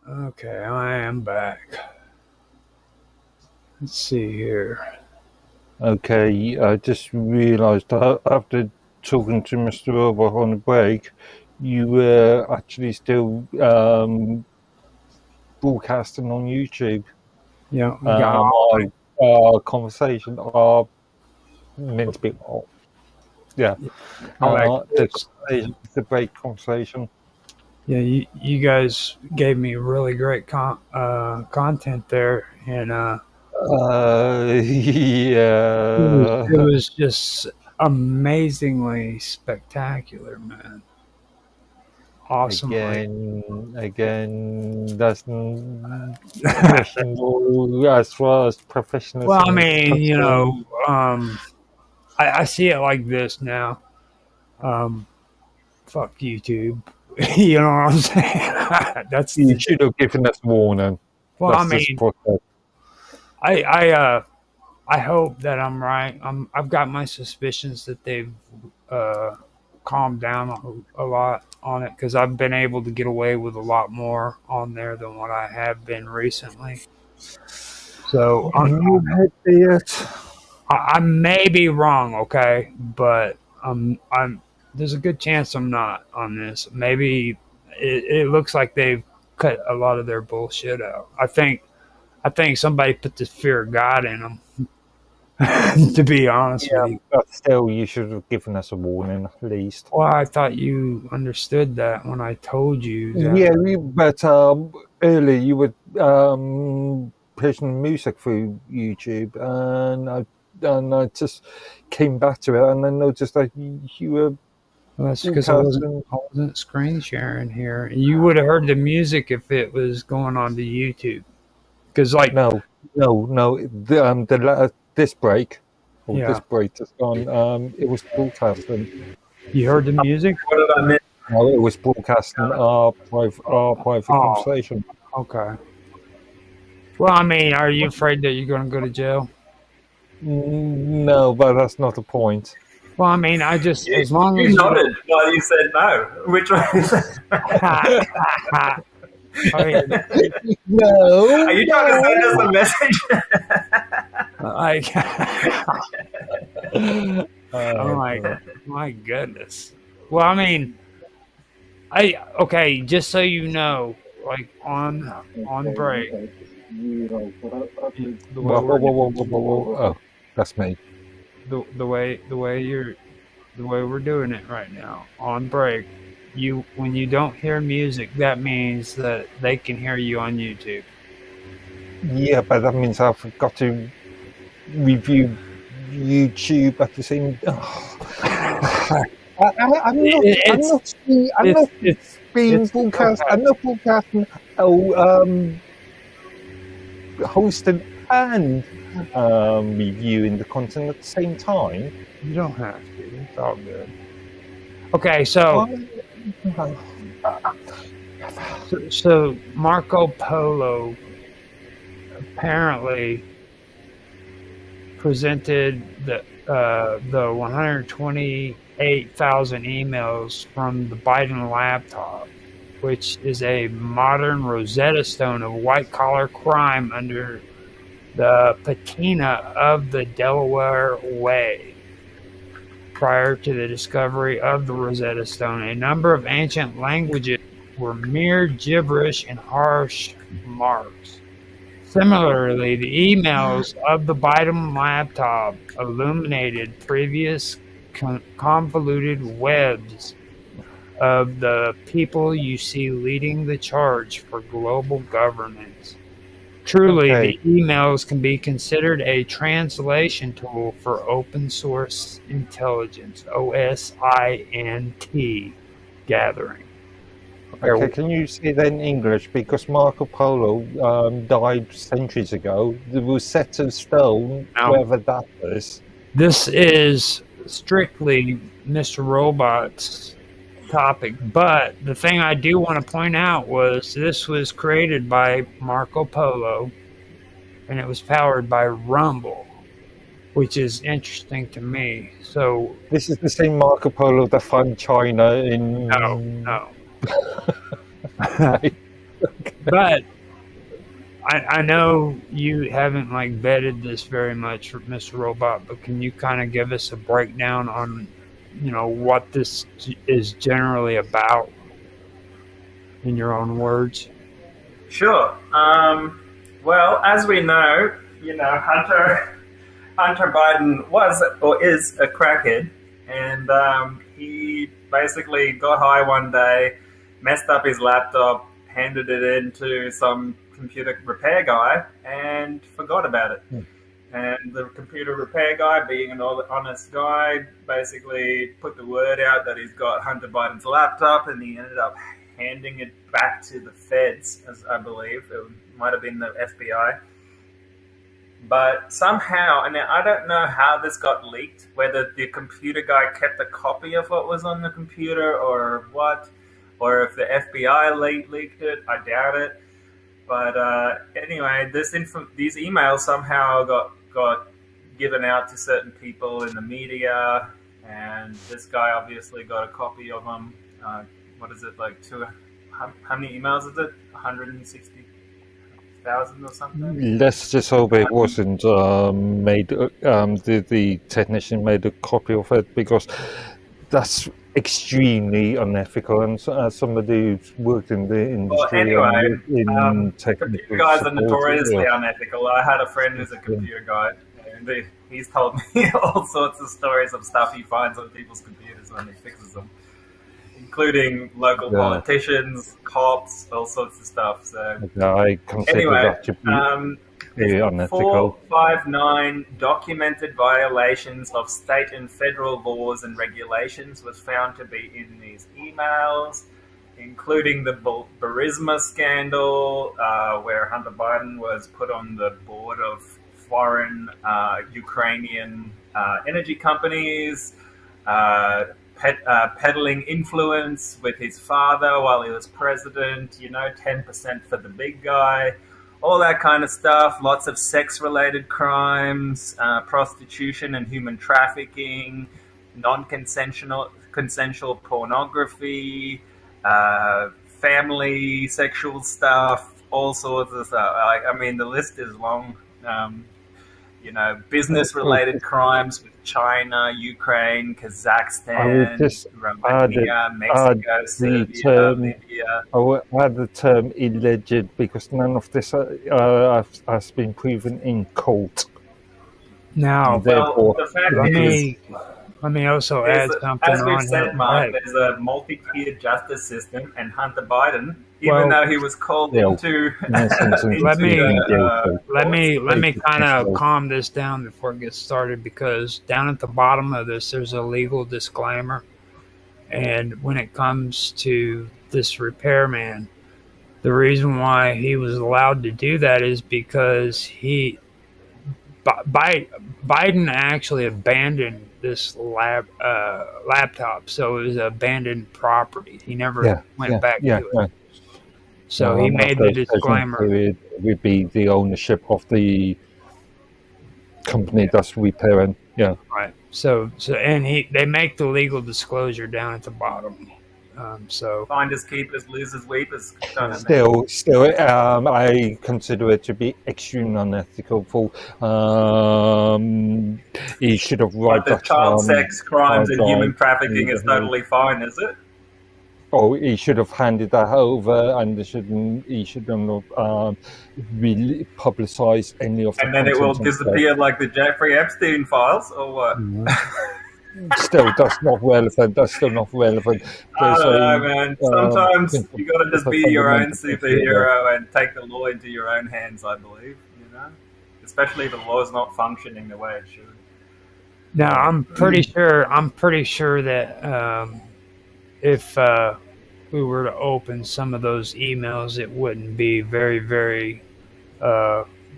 Okay, I am back. Let's see here. Okay, I just realised after talking to Mr. Robot on the break, you were actually still broadcasting on YouTube. Yeah, we got all Our conversation, our meant to be, yeah, that. the conversation, the break conversation. Yeah, you guys gave me really great content there, and it Yeah. was just amazingly spectacular, man. Awesomely. Again, that's questionable as far as Well, I professionalism is mean, concerned. I see it like this now. Um, Fuck YouTube. You know what I'm saying? That's You the should have given us warning. well. I That's just mean, what. I I uh, I hope that I'm right. I've got my suspicions that they've uh, calmed down a lot on it because I've been able to get away with a lot more on there than what I have been recently. So You had it. I may be wrong, okay, but I'm there's a good chance I'm not on this. Maybe it looks like they've cut a lot of their bullshit out. I think somebody put the fear of God in them. To be honest with Yeah, you. but still, you should have given us a warning at least. Well, I thought you understood that when I told you that. Yeah, but earlier you were pushing music through YouTube, and I just came back to it, and I noticed that you were Well, that's because broadcasting. I wasn't screen sharing here. You would have heard the music if it was going on to YouTube. Because like, No, no. This break, or yeah, this break just gone. It was broadcasting. you heard the music. What did I miss? No, it was broadcasting our private Oh, conversation. okay. Well, I mean, are you afraid that you're going to go to jail? No, but that's not the point. Well, I mean, I just You, as long you as you nodded don't. while you said no. Which one is it? I mean, No, Are you trying to send us a message? like, oh Uh, my goodness. Well, I mean, okay. Just so you know, like on break, the way whoa. Oh, that's me. the way we're doing it right now on break. When you don't hear music, that means that they can hear you on YouTube. Yeah, but that means I've got to review YouTube at the same. I'm not. I'm It's not. I'm not being it's broadcast. okay. I'm not broadcasting. Hosting and reviewing the content at the same time. You don't have to. It's all good. Okay, so Marco Polo apparently presented the 128,000 emails from the Biden laptop, which is a modern Rosetta Stone of white collar crime under the patina of the Delaware Way. Prior to the discovery of the Rosetta Stone, a number of ancient languages were mere gibberish and harsh marks. Similarly, the emails of the Biden laptop illuminated previous convoluted webs of the people you see leading the charge for global governance. Truly, Okay. the emails can be considered a translation tool for open source intelligence (OSINT) gathering. Okay, can you say that in English? Because Marco Polo died centuries ago. It was set in stone, Now, wherever that is. this is strictly Mr. Robot's topic, but the thing I do want to point out was this was created by Marco Polo and it was powered by Rumble, which is interesting to me. So, This is the same Marco Polo that found China no, in. no. But I know you haven't like vetted this very much, Mr. Robot, but can you kind of give us a breakdown on, what this is generally about in your own words? Sure. Well, as we know, Hunter Biden was or is a crackhead, and he basically got high one day, messed up his laptop, handed it in to some computer repair guy, and forgot about it. And the computer repair guy, being an honest guy, basically put the word out that he's got Hunter Biden's laptop, and he ended up handing it back to the feds, as I believe. It might have been the FBI. But somehow, and I don't know how this got leaked, whether the computer guy kept a copy of what was on the computer or what, or if the FBI leaked it. I doubt it. But anyway, these emails somehow got given out to certain people in the media, and this guy obviously got a copy of them. What is it, like how many emails is it? 160,000 or something? Let's just hope it wasn't made. The technician made a copy of it, because that's extremely unethical. And as somebody who's worked in the industry, well, anyway, in computer guys are notoriously unethical. I had a friend who's a computer guy, and he's told me all sorts of stories of stuff he finds on people's computers when he fixes them, including local politicians, cops, all sorts of stuff. So I consider that to be very unethical. 459 documented violations of state and federal laws and regulations was found to be in these emails, including the Burisma scandal, where Hunter Biden was put on the board of foreign Ukrainian energy companies, peddling influence with his father while he was president, 10% for the big guy, all that kind of stuff. Lots of sex-related crimes, prostitution and human trafficking, consensual pornography, family sexual stuff, all sorts of stuff. The list is long. Business-related crimes with China, Ukraine, Kazakhstan, Romania, Mexico, Serbia, Libya. I would add the term alleged, because none of this has been proven in court. Now, the fact let me also add something. As we've said, Mark, there's a multi-tiered justice system, and Hunter Biden, even though he was called into, let me kind of calm this down before it gets started, because down at the bottom of this, there's a legal disclaimer, and when it comes to this repairman, the reason why he was allowed to do that is because Biden actually abandoned this laptop, so it was abandoned property. He never went back to it. So he made the disclaimer. It would be the ownership of the company that's repairing. Yeah. Right. So and they make the legal disclosure down at the bottom. So finders keepers, losers weepers. Still, I consider it to be extremely unethical. He should have But the child sex crimes and human trafficking is totally fine, is it? Oh, he should have handed that over, and he shouldn't really publicise any of the. And then it will disappear like the Jeffrey Epstein files, or what? Still, that's not relevant. That's still not relevant. I don't know, man. Sometimes you got to just be your own superhero and take the law into your own hands, I believe, especially if the law is not functioning the way it should. Now, I'm pretty sure that if we were to open some of those emails, it wouldn't be very, very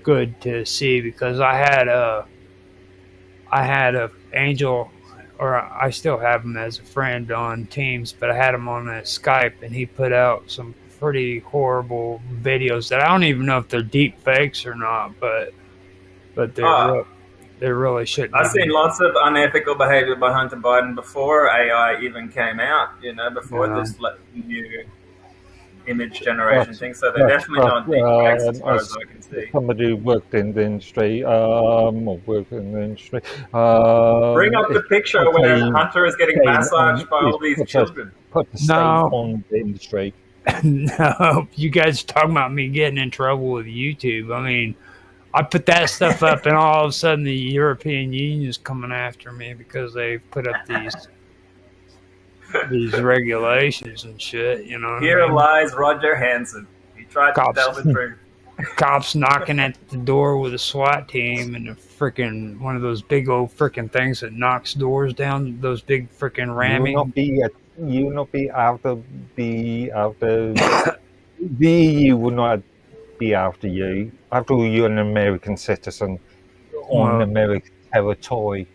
good to see, because I had a Angel, or I still have him as a friend on Teams, but I had him on Skype, and he put out some pretty horrible videos that I don't even know if they're deep fakes or not, but they really shouldn't. I've seen lots of unethical behavior by Hunter Biden before AI even came out, before this new image generation But, thing, so they're definitely not deep fakes as far as I can see. somebody who worked in the industry, or worked in the industry, Bring up the picture where Hunter is getting massaged by all these children. Put the stain on the industry. No, you guys are talking about me getting in trouble with YouTube. I mean, I put that stuff up, and all of a sudden the European Union is coming after me because they put up these regulations and shit. You know. Here lies Roger Hanson. He tried to tell the truth. Cops knocking at the door with a SWAT team and a freaking one of those big old freaking things that knocks doors down. Those big freaking ramming. You will not be after the EU will not be after you. After all, you're an American citizen on American territory.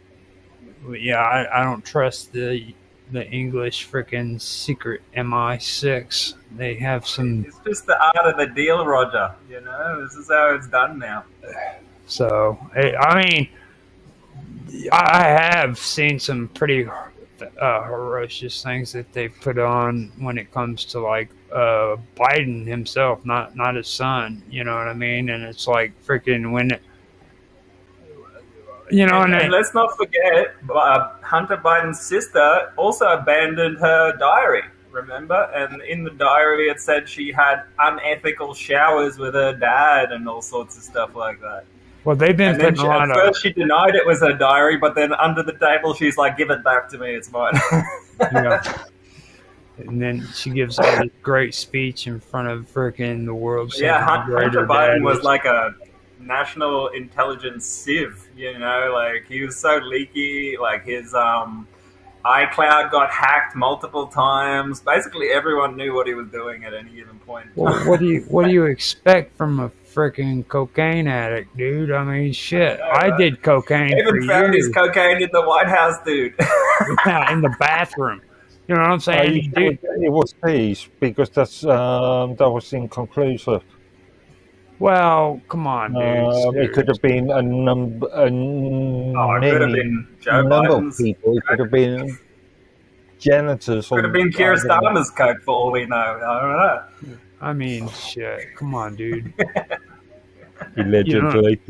Yeah, I don't trust the English freaking secret MI6. They have some. It's just the art of the deal, Roger. You know, this is how it's done now. So I mean, I have seen some pretty ferocious things that they put on when it comes to like Biden himself, not his son. You know what I mean? And it's like freaking when. You know, and let's not forget, Hunter Biden's sister also abandoned her diary, remember? And in the diary it said she had unethical showers with her dad and all sorts of stuff like that. Well, they've been putting a lot of... At first she denied it was her diary, but then under the table she's like, give it back to me, it's mine. Yeah. And then she gives a great speech in front of freaking the world. Yeah, Hunter Biden was like a national intelligence sieve, you know, like he was so leaky, like his iCloud got hacked multiple times. Basically everyone knew what he was doing at any given point. Well, what do you expect from a freaking cocaine addict, dude? I mean, shit, I did cocaine. They even found his cocaine in the White House, dude. Yeah, in the bathroom. You know what I'm saying? It was peace because that was inconclusive. Well, come on, dude. It could have been a number of people. It could have been janitors. Could have been Keir Starmer's coke for all we know. I don't know. I mean, shit. Come on, dude. Allegedly.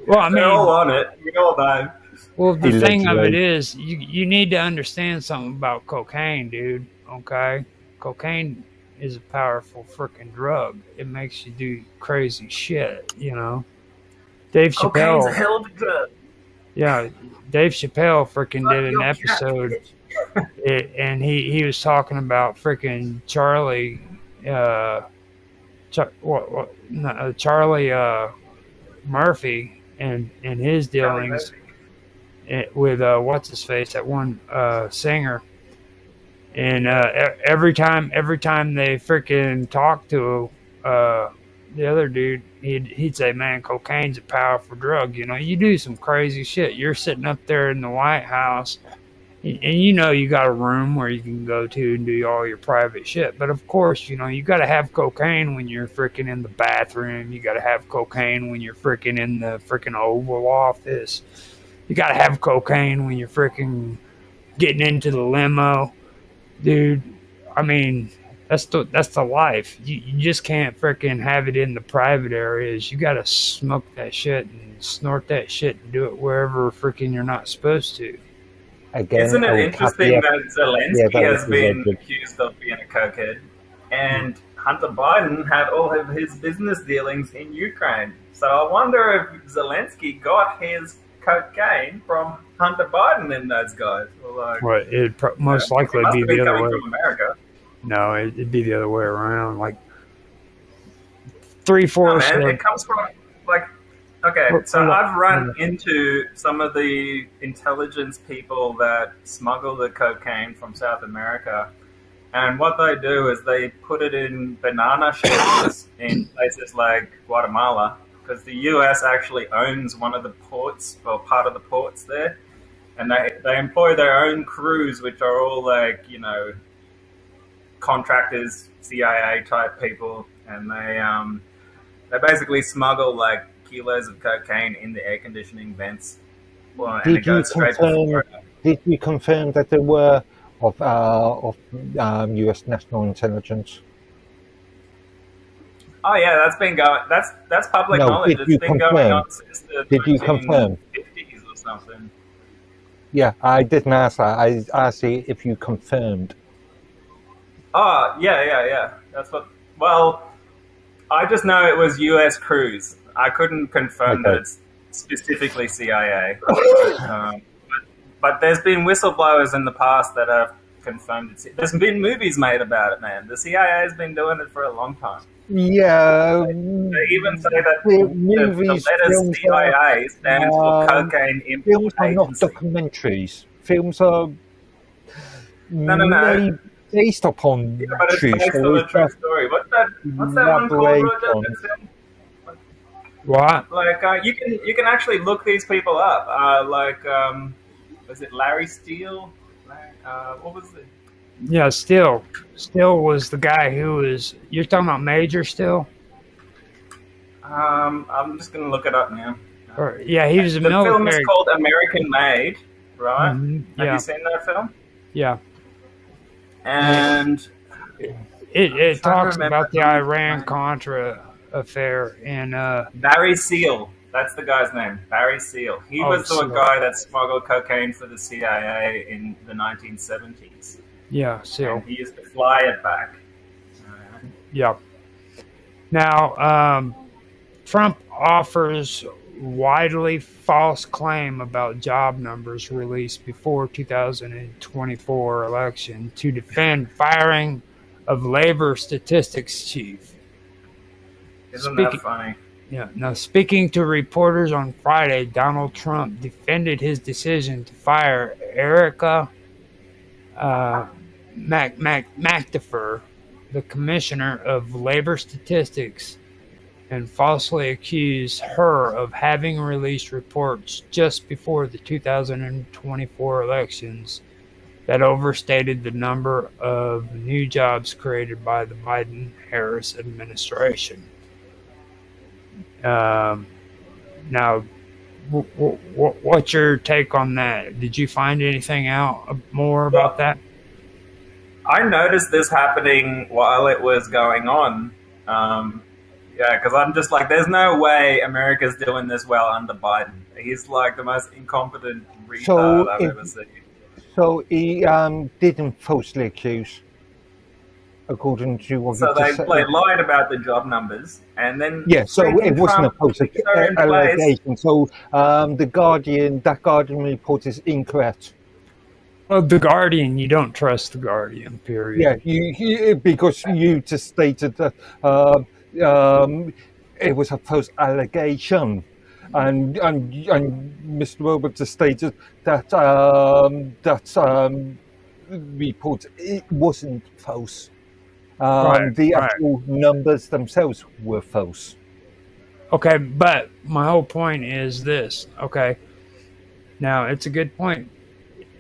Well, I mean, they're all on it. We all know. Well, the thing of it is, you need to understand something about cocaine, dude. Okay, cocaine is a powerful freaking drug. It makes you do crazy shit, you know. Dave Chappelle. Cocaine's a hell of a drug. Yeah, Dave Chappelle freaking did an episode, and he was talking about freaking Charlie, Charlie Murphy and his dealings with what's his face, that one singer. And every time they freaking talk to the other dude, he'd say, "Man, cocaine's a powerful drug. You know, you do some crazy shit. You're sitting up there in the White House, and you know you got a room where you can go to and do all your private shit. But of course, you know you got to have cocaine when you're freaking in the bathroom. You got to have cocaine when you're freaking in the freaking Oval Office. You got to have cocaine when you're freaking getting into the limo." Dude, I mean, that's the life. You just can't freaking have it in the private areas. You gotta smoke that shit and snort that shit and do it wherever freaking you're not supposed to. Again, isn't it interesting that Zelensky has been accused of being a cokehead, and Hunter Biden had all of his business dealings in Ukraine? So I wonder if Zelensky got his cocaine from Hunter Biden and those guys. Well, it'd most likely be the other way. From America. No, it'd be the other way around. Like 3/4. No, it comes from like. Okay, so I've run into some of the intelligence people that smuggle the cocaine from South America, and what they do is they put it in banana ships in places like Guatemala. Because the US actually owns one of the ports, or part of the ports there, and they employ their own crews, which are all like, you know, contractors, CIA type people, and they basically smuggle like kilos of cocaine in the air conditioning vents. Well, and it goes straight to Florida. Did you confirm that they were of US national intelligence? Oh yeah, that's been going. That's public No, knowledge. did It's you been going confirm? on since the Did you confirm? 1950s or something. Yeah, I didn't ask that. I asked you if you confirmed. Oh yeah. That's what. Well, I just know it was U.S. crews. I couldn't confirm that Okay. it's specifically CIA. But there's been whistleblowers in the past that have confirmed it. There's been movies made about it, man. The CIA has been doing it for a long time. Yeah, They even say that the the movies, letters films are, CIA stands for cocaine import films are not agency. documentaries. Films are No. based upon Yeah, but it's true based on stories. a true story. What's that one called, Elaborate Roger? on- That film? What? Like you can actually look these people up. Was it Larry Steele? What was it? Yeah, Still was the guy who was. You're talking about Major Still? I'm just gonna look it up now. Or yeah, he was a The film is military. called American Made, right? Mhm, Have yeah, you seen that film? yeah. And It trying to talks remember about the who- Iran Contra affair and Barry Seal, that's the guy's name. Barry Seal. He Oh, was the Seal. guy that smuggled cocaine for the CIA in the 1970s. yeah, Still. And he used to fly it back. Yeah. Now, Trump offers widely false claim about job numbers released before 2024 election to defend firing of labor statistics chief. Isn't that Speaking- funny? Yeah. Now, speaking to reporters on Friday, Donald Trump defended his decision to fire Erica McDifer, the commissioner of labor statistics, and falsely accused her of having released reports just before the 2024 elections that overstated the number of new jobs created by the Biden-Harris administration. Now, what's your take on that? Did you find anything out more about that? I noticed this happening while it was going on. Yeah, because I'm just like, there's no way America's doing this well under Biden. He's like the most incompetent retard I've ever seen. So he didn't falsely accuse, according to what So you they just said. lied about the job numbers, and then Yeah, so it wasn't a false Trump put her in place. allegation. So that Guardian report is incorrect. Well, The Guardian, you don't trust The Guardian, period. Yeah, because you just stated that it was a false allegation, and Mr. Robert just stated that report it wasn't false. The actual numbers themselves were false. Okay, but my whole point is this. Okay, now it's a good point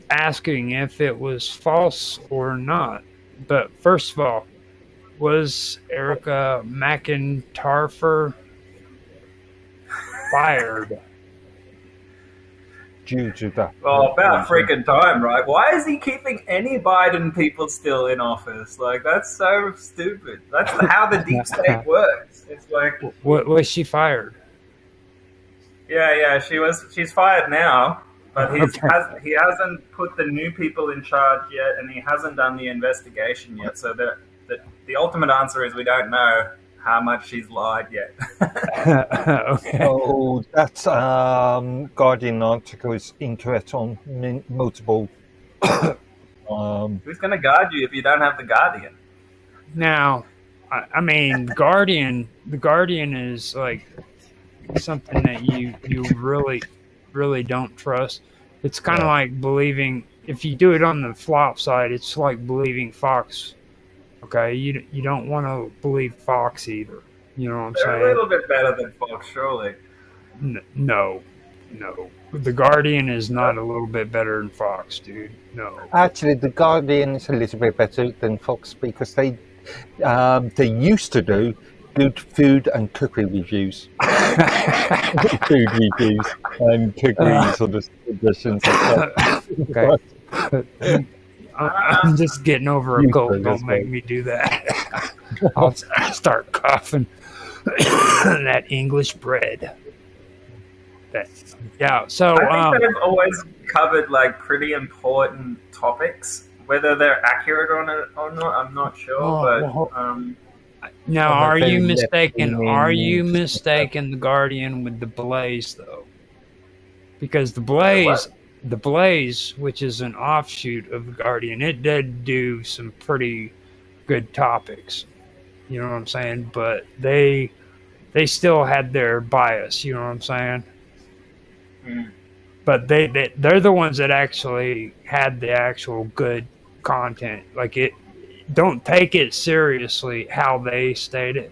asking if it was false or not. But first of all, was Erica McIntyre fired? Due to that. Well, about freaking time, right? Why is he keeping any Biden people still in office? Like, that's so stupid. That's how the deep state works. It's like, What was she fired? yeah, she's fired now, but he Okay. hasn't put the new people in charge yet, and he hasn't done the investigation yet. So the ultimate answer is we don't know how much she's lied yet. Okay. So that Guardian article is incorrect on multiple. Who's going to guard you if you don't have the Guardian? Now, I mean, the Guardian is like something that you really don't trust. It's kind of like believing, if you do it on the flop side, it's like believing Fox. Okay, you don't want to believe Fox either. You know what I'm They're saying? a little bit better than Fox, surely. No. The Guardian is not a little bit better than Fox, dude. No. Actually, the Guardian is a little bit better than Fox because they used to do good food and cookery reviews. Food reviews and cookery sort of suggestions. Okay. I'm just getting over a You cold. said Don't this, make mate. me do that. I'll start coughing that English bread. Yeah. So I think they've always covered like pretty important topics. Whether they're accurate on it or not, I'm not sure. now, Or are have they you left mistaken? Are you leaning- mistaken the Guardian with the Blaze though? Because the what? Blaze, which is an offshoot of the Guardian, it did do some pretty good topics. You know what I'm saying? But they still had their bias. You know what I'm saying? Mm. But they're the ones that actually had the actual good content. Like it, don't take it seriously how they state it,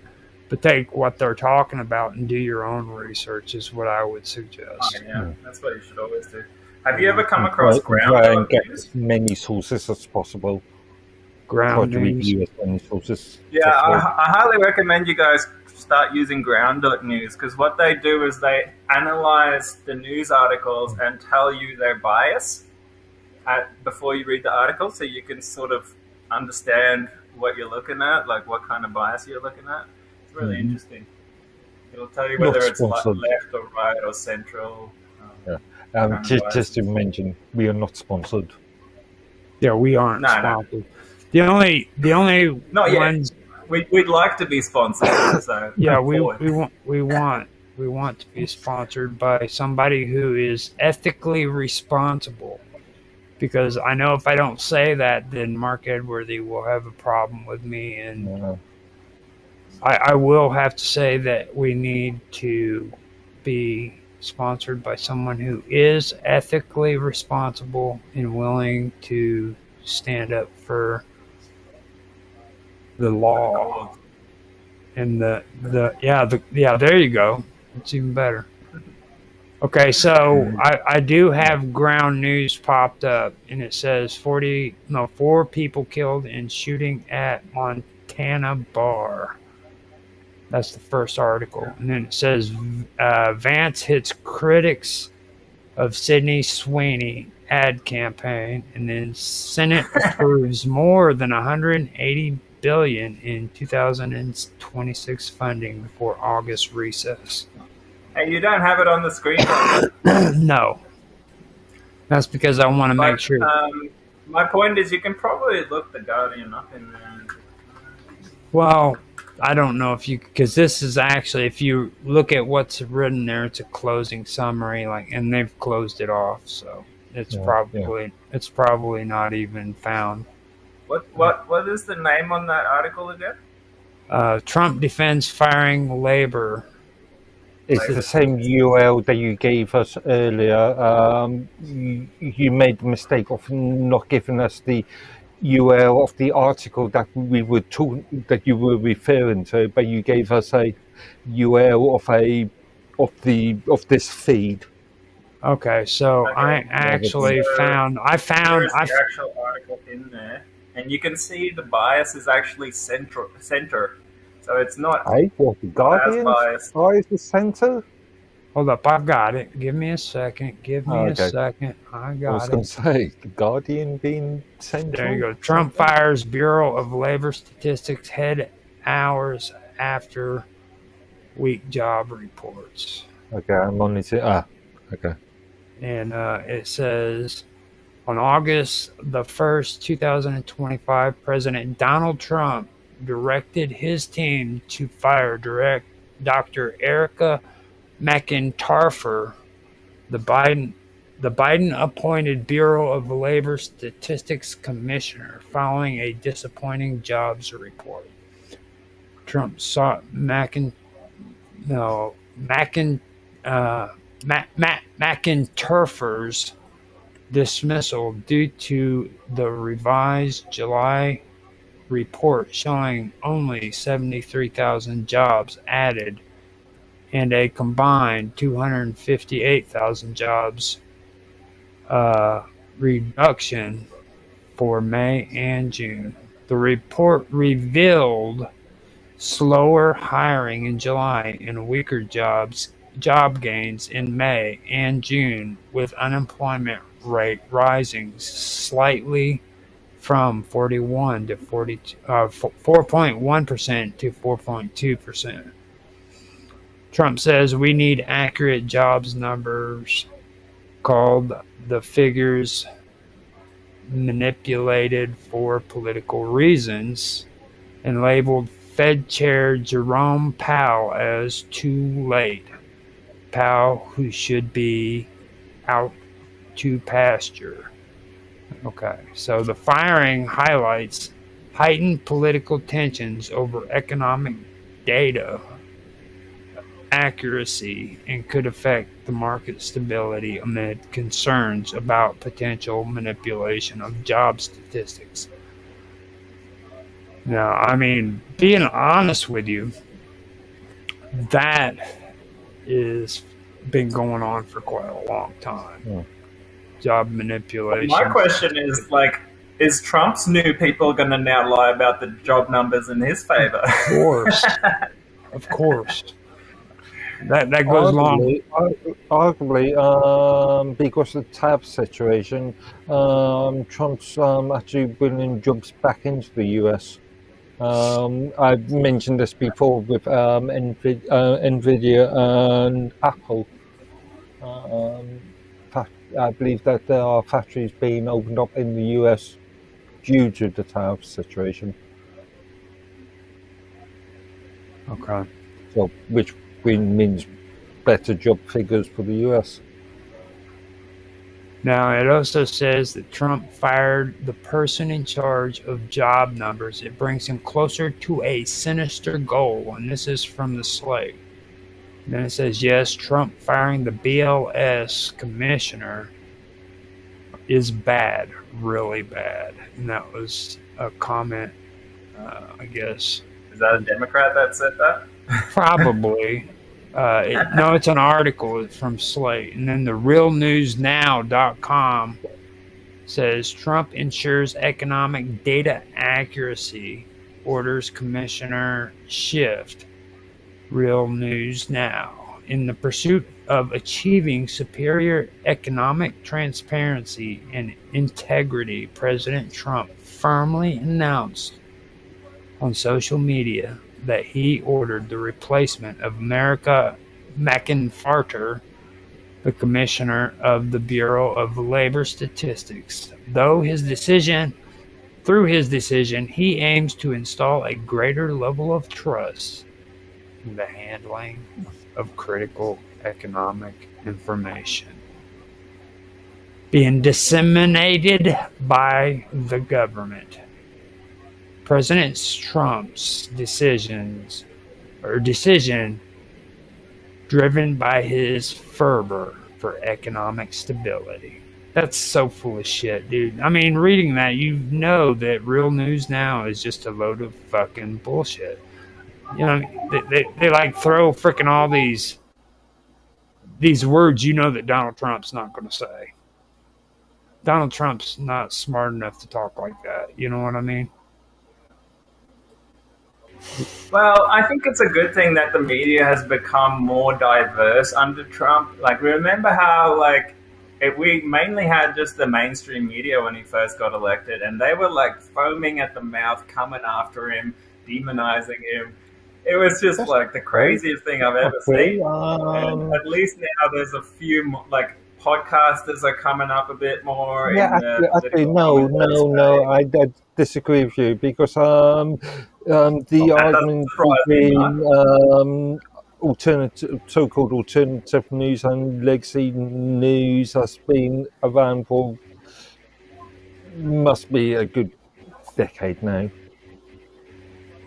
but take what they're talking about and do your own research is what I would suggest. Yeah, that's what you should always do. Have you ever come across Try ground and get news? as many sources as possible. Try Ground to news. review as many sources. Yeah, possible. I highly recommend you guys start using ground.news because what they do is they analyze the news articles and tell you their bias before you read the article, so you can sort of understand what you're looking at, like what kind of bias you're looking at. It's really interesting. It'll tell you whether Not it's sponsored. left or right or central. kind of Just to mention, we are not sponsored. Yeah, we aren't No, no. sponsored. The only Not yet. ones. We'd like to be sponsored. So Yeah, come we forward. want to be sponsored by somebody who is ethically responsible. Because I know if I don't say that, then Mark Edworthy will have a problem with me, and I will have to say that we need to be sponsored by someone who is ethically responsible and willing to stand up for the law. And there you go. It's even better. Okay, so I do have ground news popped up, and it says 4 people killed in shooting at Montana bar. That's the first article. And then it says Vance hits critics of Sydney Sweeney ad campaign, and then Senate approves more than $180 billion in 2026 funding before August recess. Hey, you don't have it on the screen. No. That's because I want to make sure. My point is, you can probably look the Guardian up in there. Well, I don't know if you, because this is actually, if you look at what's written there, it's a closing summary, and they've closed it off, so it's probably not even found. What is the name on that article again? Trump defends firing labor. It's the same URL that you gave us earlier. You made the mistake of not giving us the URL of the article that that you were referring to, but you gave us a URL of this feed. Okay, so Okay. I actually found There's the actual article in there, and you can see the bias is actually center. So it's not Hey, what the Guardian? biased. Is the center? Hold up, I've got it. Give me a second. A second. I I was got going it. to say the Guardian being central. There you go. Trump fires Bureau of Labor Statistics head hours after weak job reports. Okay, I'm on it. Okay. And it says on August the 1st, 2025, President Donald Trump directed his team to fire Dr. Erica McIntyre, the Biden-appointed Bureau of Labor Statistics commissioner, following a disappointing jobs report. Trump sought McIntyre's dismissal due to the revised July report showing only 73,000 jobs added and a combined 258,000 jobs reduction for May and June. The report revealed slower hiring in July and weaker job gains in May and June, with unemployment rate rising slightly from 41 to 4.1% to 4.2%. Trump says we need accurate jobs numbers, called the figures manipulated for political reasons, and labeled Fed Chair Jerome Powell as too late. Powell, who should be out to pasture. Okay, so the firing highlights heightened political tensions over economic data accuracy and could affect the market stability amid concerns about potential manipulation of job statistics. Now, I mean, being honest with you, that is been going on for quite a long time. Yeah. Job manipulation. My question is, like, is Trump's new people going to now lie about the job numbers in his favor? Of course. Of course. That goes long. Arguably, because of the tariff situation, Trump's actually bringing jobs back into the US. I've mentioned this before with Nvidia and Apple. I believe that there are factories being opened up in the US due to the tariff situation. Okay. So, which means better job figures for the US. Now, it also says that Trump fired the person in charge of job numbers. It brings him closer to a sinister goal, and this is from the Slate. Then it says, yes, Trump firing the BLS commissioner is bad, really bad. And that was a comment, I guess. Is that a Democrat that said that? Probably. No, it's an article from Slate. And then the realnewsnow.com says Trump ensures economic data accuracy, orders commissioner shift. Real News Now. In the pursuit of achieving superior economic transparency and integrity, President Trump firmly announced on social media that he ordered the replacement of America McInfarter, the commissioner of the Bureau of Labor Statistics. Through his decision, he aims to install a greater level of trust in the handling of critical economic information being disseminated by the government. President Trump's decision driven by his fervor for economic stability. That's so full of shit, dude. I mean, reading that, you know that Real News Now is just a load of fucking bullshit. You know, they like throw freaking all these words you know that Donald Trump's not going to say. Donald Trump's not smart enough to talk like that. You know what I mean? Well, I think it's a good thing that the media has become more diverse under Trump. Like, remember how, like, we mainly had just the mainstream media when he first got elected, and they were, like, foaming at the mouth, coming after him, demonizing him. It was just, like, the craziest thing I've ever seen. And at least now there's a few, like, podcasters are coming up a bit more. Yeah, actually, no, I disagree with you because the argument between so-called alternative news and legacy news has been around for must be a good decade now.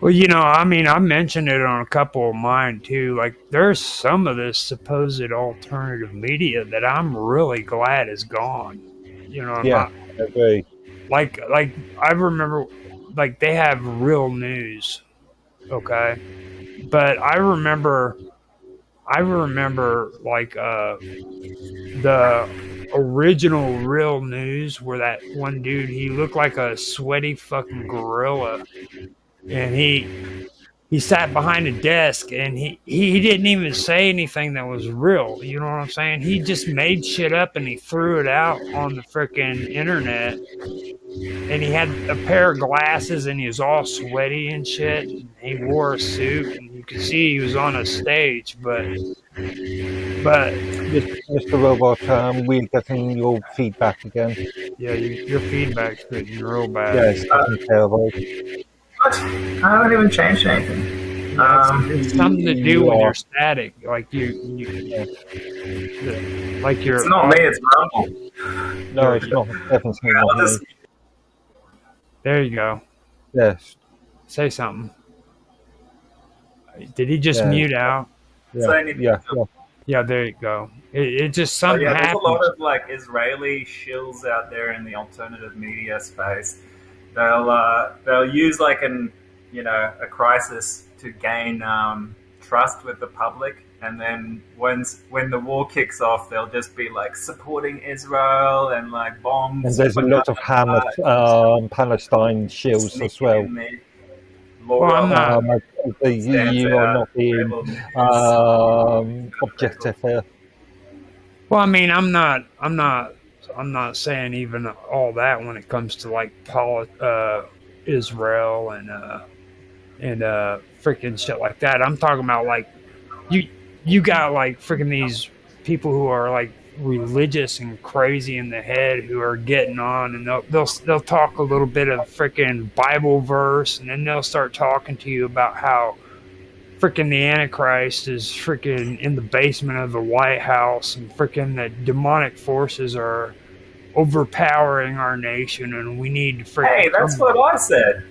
Well, you know, I mean, I mentioned it on a couple of mine too. Like, there's some of this supposed alternative media that I'm really glad is gone. You know, I agree. Like I remember, like, they have Real News, okay, but I remember like the original Real News where that one dude, he looked like a sweaty fucking gorilla. And he he sat behind a desk and he didn't even say anything that was real. You know what I'm saying? He just made shit up and he threw it out on the freaking internet. And he had a pair of glasses and he was all sweaty and shit. And he wore a suit and you could see he was on a stage, but Mr. Robot, we're getting your feedback again. yeah, your feedback's getting real bad. Yeah, it's getting terrible. What? I haven't even changed anything. It's something to do with your static, like like your. It's not me. It's Rumble. No, it's not. Definitely not me. There you go. Yes. Say something. Did he just mute out? Yeah. There you go. It just something there's happened. a lot of like Israeli shills out there in the alternative media space. They'll use like a crisis to gain trust with the public, and then when the war kicks off, they'll just be like supporting Israel and like bombs. And there's a lot of Hamas, Palestine shills as well. Well, I'm not. You are not being objective here. Well, I mean, I'm not saying even all that when it comes to like Israel and freaking shit like that. I'm talking about like you got like freaking these people who are like religious and crazy in the head who are getting on, and they'll talk a little bit of freaking Bible verse, and then they'll start talking to you about how freaking the Antichrist is freaking in the basement of the White House, and freaking the demonic forces are overpowering our nation, and we need to freaking. Hey, that's what I said.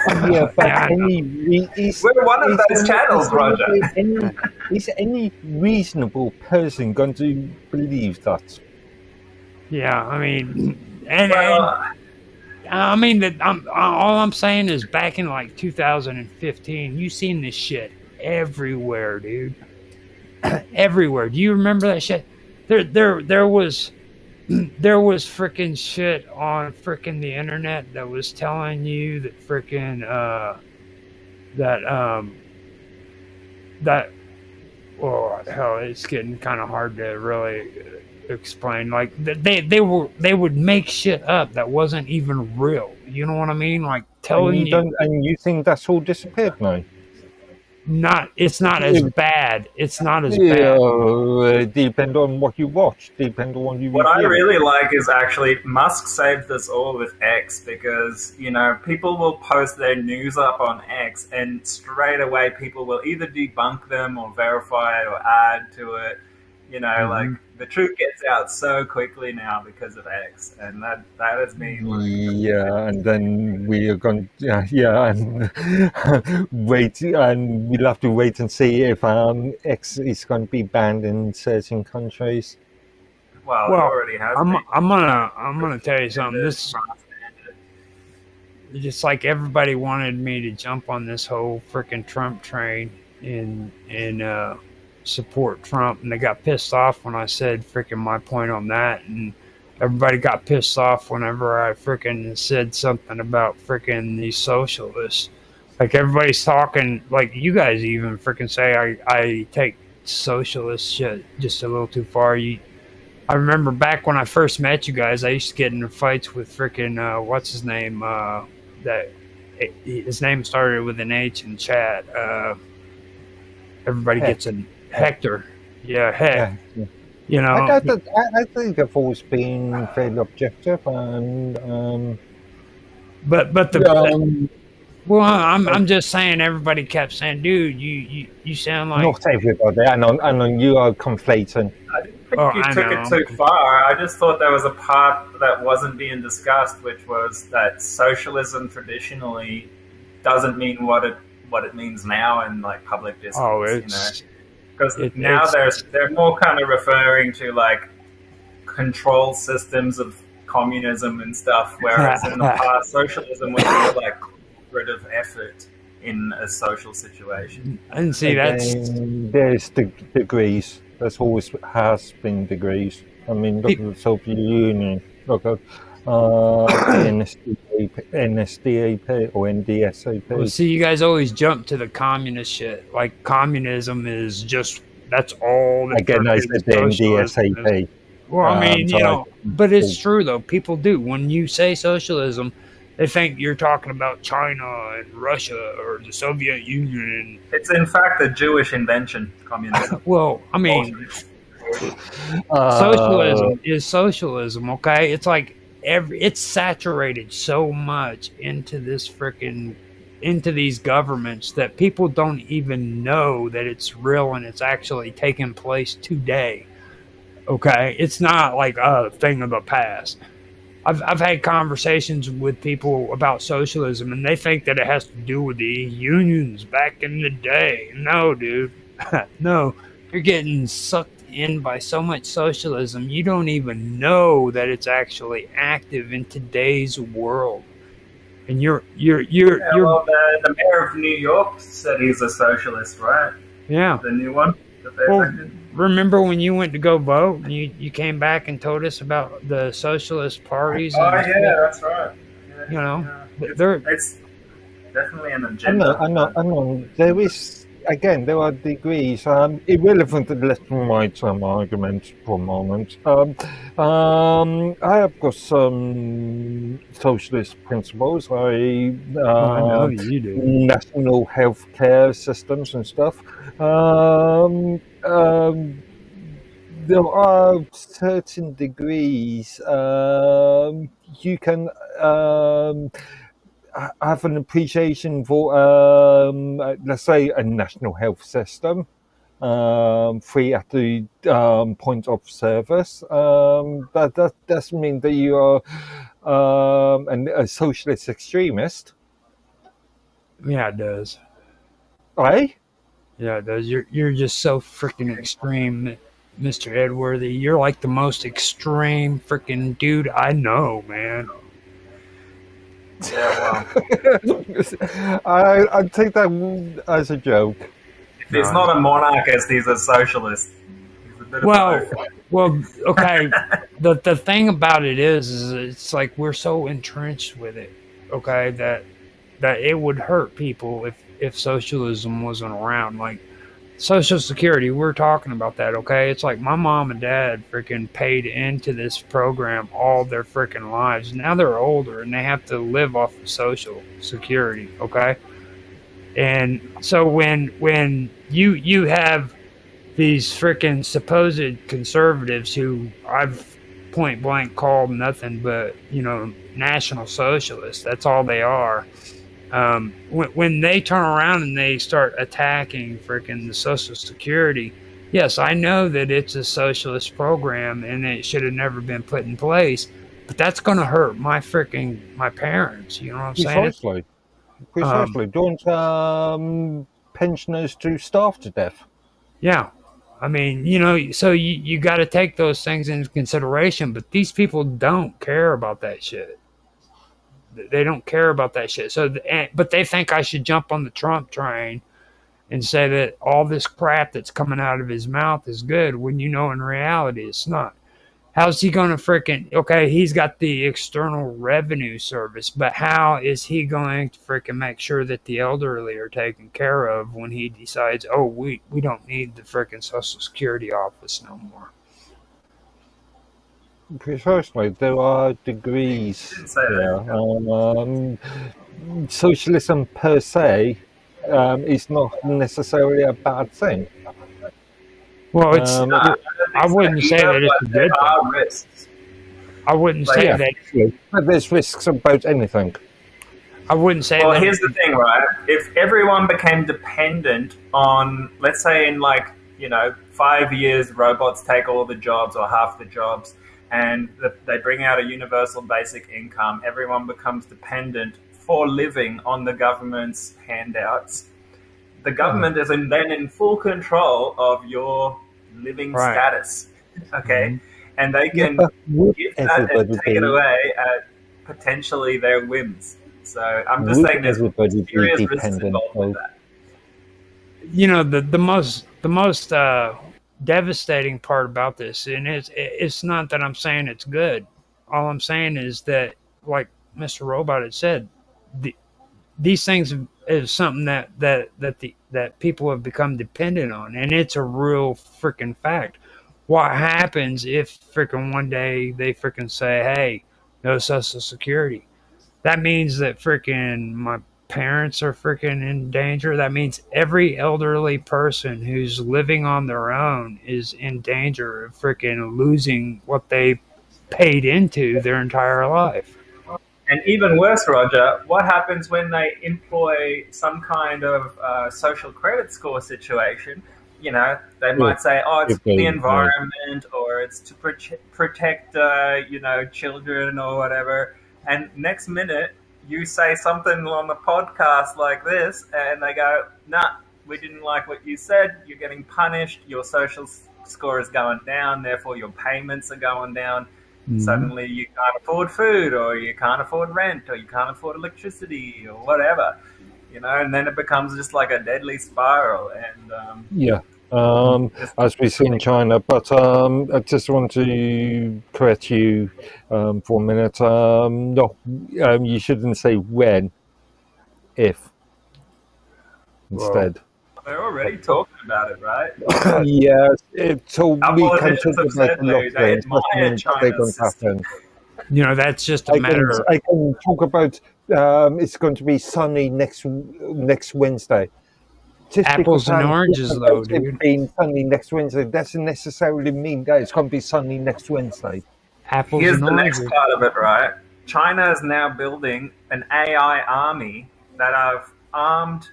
Yeah, but we're one of those channels, Roger. Is any reasonable person going to believe that? Yeah, I mean, I mean that. All I'm saying is, back in like 2015, you seen this shit everywhere, dude. Everywhere. Do you remember that shit? There was freaking shit on freaking the internet that was telling you that freaking hell, it's getting kind of hard to really explain. Like they would make shit up that wasn't even real. You know what I mean? Like telling and you think that's all disappeared now? It's not as bad. It's not as bad. Depend on what you watch. Depend on what you. What I really like is actually Musk saved us all with X, because people will post their news up on X, and straight away people will either debunk them or verify it or add to it. Like the truth gets out so quickly now because of X, and that has been and then we are going and wait, and we'll have to wait and see if X is going to be banned in certain countries. Well, it already has been. I'm gonna tell you something. This just like everybody wanted me to jump on this whole freaking Trump train and support Trump, and they got pissed off when I said freaking my point on that, and everybody got pissed off whenever I freaking said something about freaking these socialists. Like everybody's talking, like you guys even freaking say I take socialist shit just a little too far. I remember back when I first met you guys, I used to get into fights with freaking what's his name? His name started with an H in chat. Everybody gets an Hector. Yeah, Heck. Yeah. I think I've always been fairly objective, and I'm just saying, everybody kept saying, dude, you sound like not everybody. And you are conflating. I didn't think you took it too far. I just thought there was a part that wasn't being discussed, which was that socialism traditionally doesn't mean what it means now in like public discourse. Because now they're more kind of referring to like control systems of communism and stuff, whereas in the past socialism was more like cooperative effort in a social situation. And see, there's degrees. There's always has been degrees. I mean, look at the Soviet Union. Look at the NSDAP or NDSAP. Well, see, you guys always jump to the communist shit. Like communism is just that's all. That Again, I said the NDSAP. Well, I mean, but it's true though. People do when you say socialism, they think you're talking about China and Russia or the Soviet Union. It's in fact a Jewish invention, communism. Well, I mean, socialism is socialism. Okay, it's like it's saturated so much into this into these governments that people don't even know that it's real and it's actually taking place today. Okay, it's not like a thing of the past. I've had conversations with people about socialism, and they think that it has to do with the unions back in the day. No, dude, no. You're getting sucked in by so much socialism, you don't even know that it's actually active in today's world. And you're well, the mayor of New York said he's a socialist, right? Yeah, the new one. Remember when you went to go vote and you came back and told us about the socialist parties? Oh, yeah, that's right. Yeah, it's definitely an agenda. I know. There is, again, there are degrees. Irrelevant to the left and right argument for a moment. I have got some socialist principles. I know you do. National health care systems and stuff. There are certain degrees you can have an appreciation for, let's say, a national health system, free at the point of service. That doesn't mean that you are a socialist extremist. Yeah, it does. Right? Yeah, it does. You're just so freaking extreme, Mr. Edworthy. You're like the most extreme freaking dude I know, man. Yeah, well. I take that as a joke. If he's not a monarchist, he's a socialist. He's a bit of well, okay. the thing about it is it's like we're so entrenched with it, okay, that it would hurt people if socialism wasn't around. Like Social Security, we're talking about that, okay? It's like my mom and dad freaking paid into this program all their freaking lives. Now they're older and they have to live off of Social Security, okay? And so when you have these freaking supposed conservatives who I've point blank called nothing but, National Socialists, that's all they are. When they turn around and they start attacking freaking the Social Security, yes, I know that it's a socialist program and it should have never been put in place, but that's going to hurt my parents. You know what I'm saying? Precisely. Don't pensioners to starve to death? Yeah. I mean, so you got to take those things into consideration, but these people don't care about that shit. They don't care about that shit. But they think I should jump on the Trump train and say that all this crap that's coming out of his mouth is good when in reality it's not. How's he going to okay, he's got the External Revenue Service, but how is he going to make sure that the elderly are taken care of when he decides, we don't need the Social Security office no more? Precisely, there are degrees there. Socialism per se is not necessarily a bad thing. Well, it's. I wouldn't say that it's a good thing. Risks. I wouldn't say that. But there's risks about anything. I wouldn't say. Well, here's the thing, right? If everyone became dependent on, let's say, in 5 years, robots take all the jobs or half the jobs, and they bring out a universal basic income, everyone becomes dependent for living on the government's handouts. The government is then in full control of your living status, okay? And they can give that and take it away at potentially their whims. So I'm just saying there's serious risks involved with that. The most devastating part about this, and it's not that I'm saying it's good. All I'm saying is that Mr. Robot had said, the, these things is something that people have become dependent on, and it's a real freaking fact. What happens if freaking one day they freaking say, "Hey, no Social Security"? That means that freaking my parents are freaking in danger. That means every elderly person who's living on their own is in danger of freaking losing what they paid into their entire life. And even worse, Roger, what happens when they employ some kind of social credit score situation? You know, they might say, "Oh, it's If for the they, environment, or it's to protect, children or whatever." And next minute, you say something on the podcast like this, and they go, "Nah, we didn't like what you said. You're getting punished. Your social score is going down. Therefore, your payments are going down." Suddenly you can't afford food, or you can't afford rent, or you can't afford electricity, or whatever, and then it becomes just like a deadly spiral. And yeah, just as we see in China. But I just want to correct you for a minute. No, you shouldn't say when, if instead. they're already talking about it, right? Yes, so Our we can politicians talk have about said a lot of they things. Doesn't admire mean that they're going China's to system. happen. That's just a matter. I can talk about. It's going to be sunny next Wednesday. Just Apples because and I'm oranges, talking though, about it dude. being sunny next Wednesday doesn't necessarily mean that it's going to be sunny next Wednesday. Apples Here's and the next oranges. part of it, right? China is now building an AI army that have armed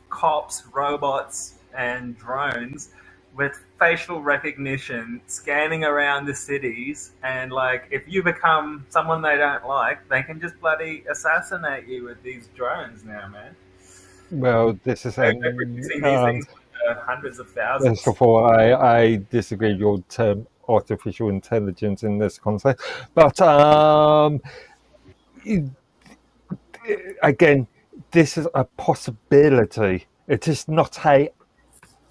cops, robots, and drones with facial recognition, scanning around the cities, and like if you become someone they don't like, they can just bloody assassinate you with these drones now, man. Well, this is They're producing these things for hundreds of thousands. first of all, I disagree with your term artificial intelligence in this context, but again, this is a possibility. It is not a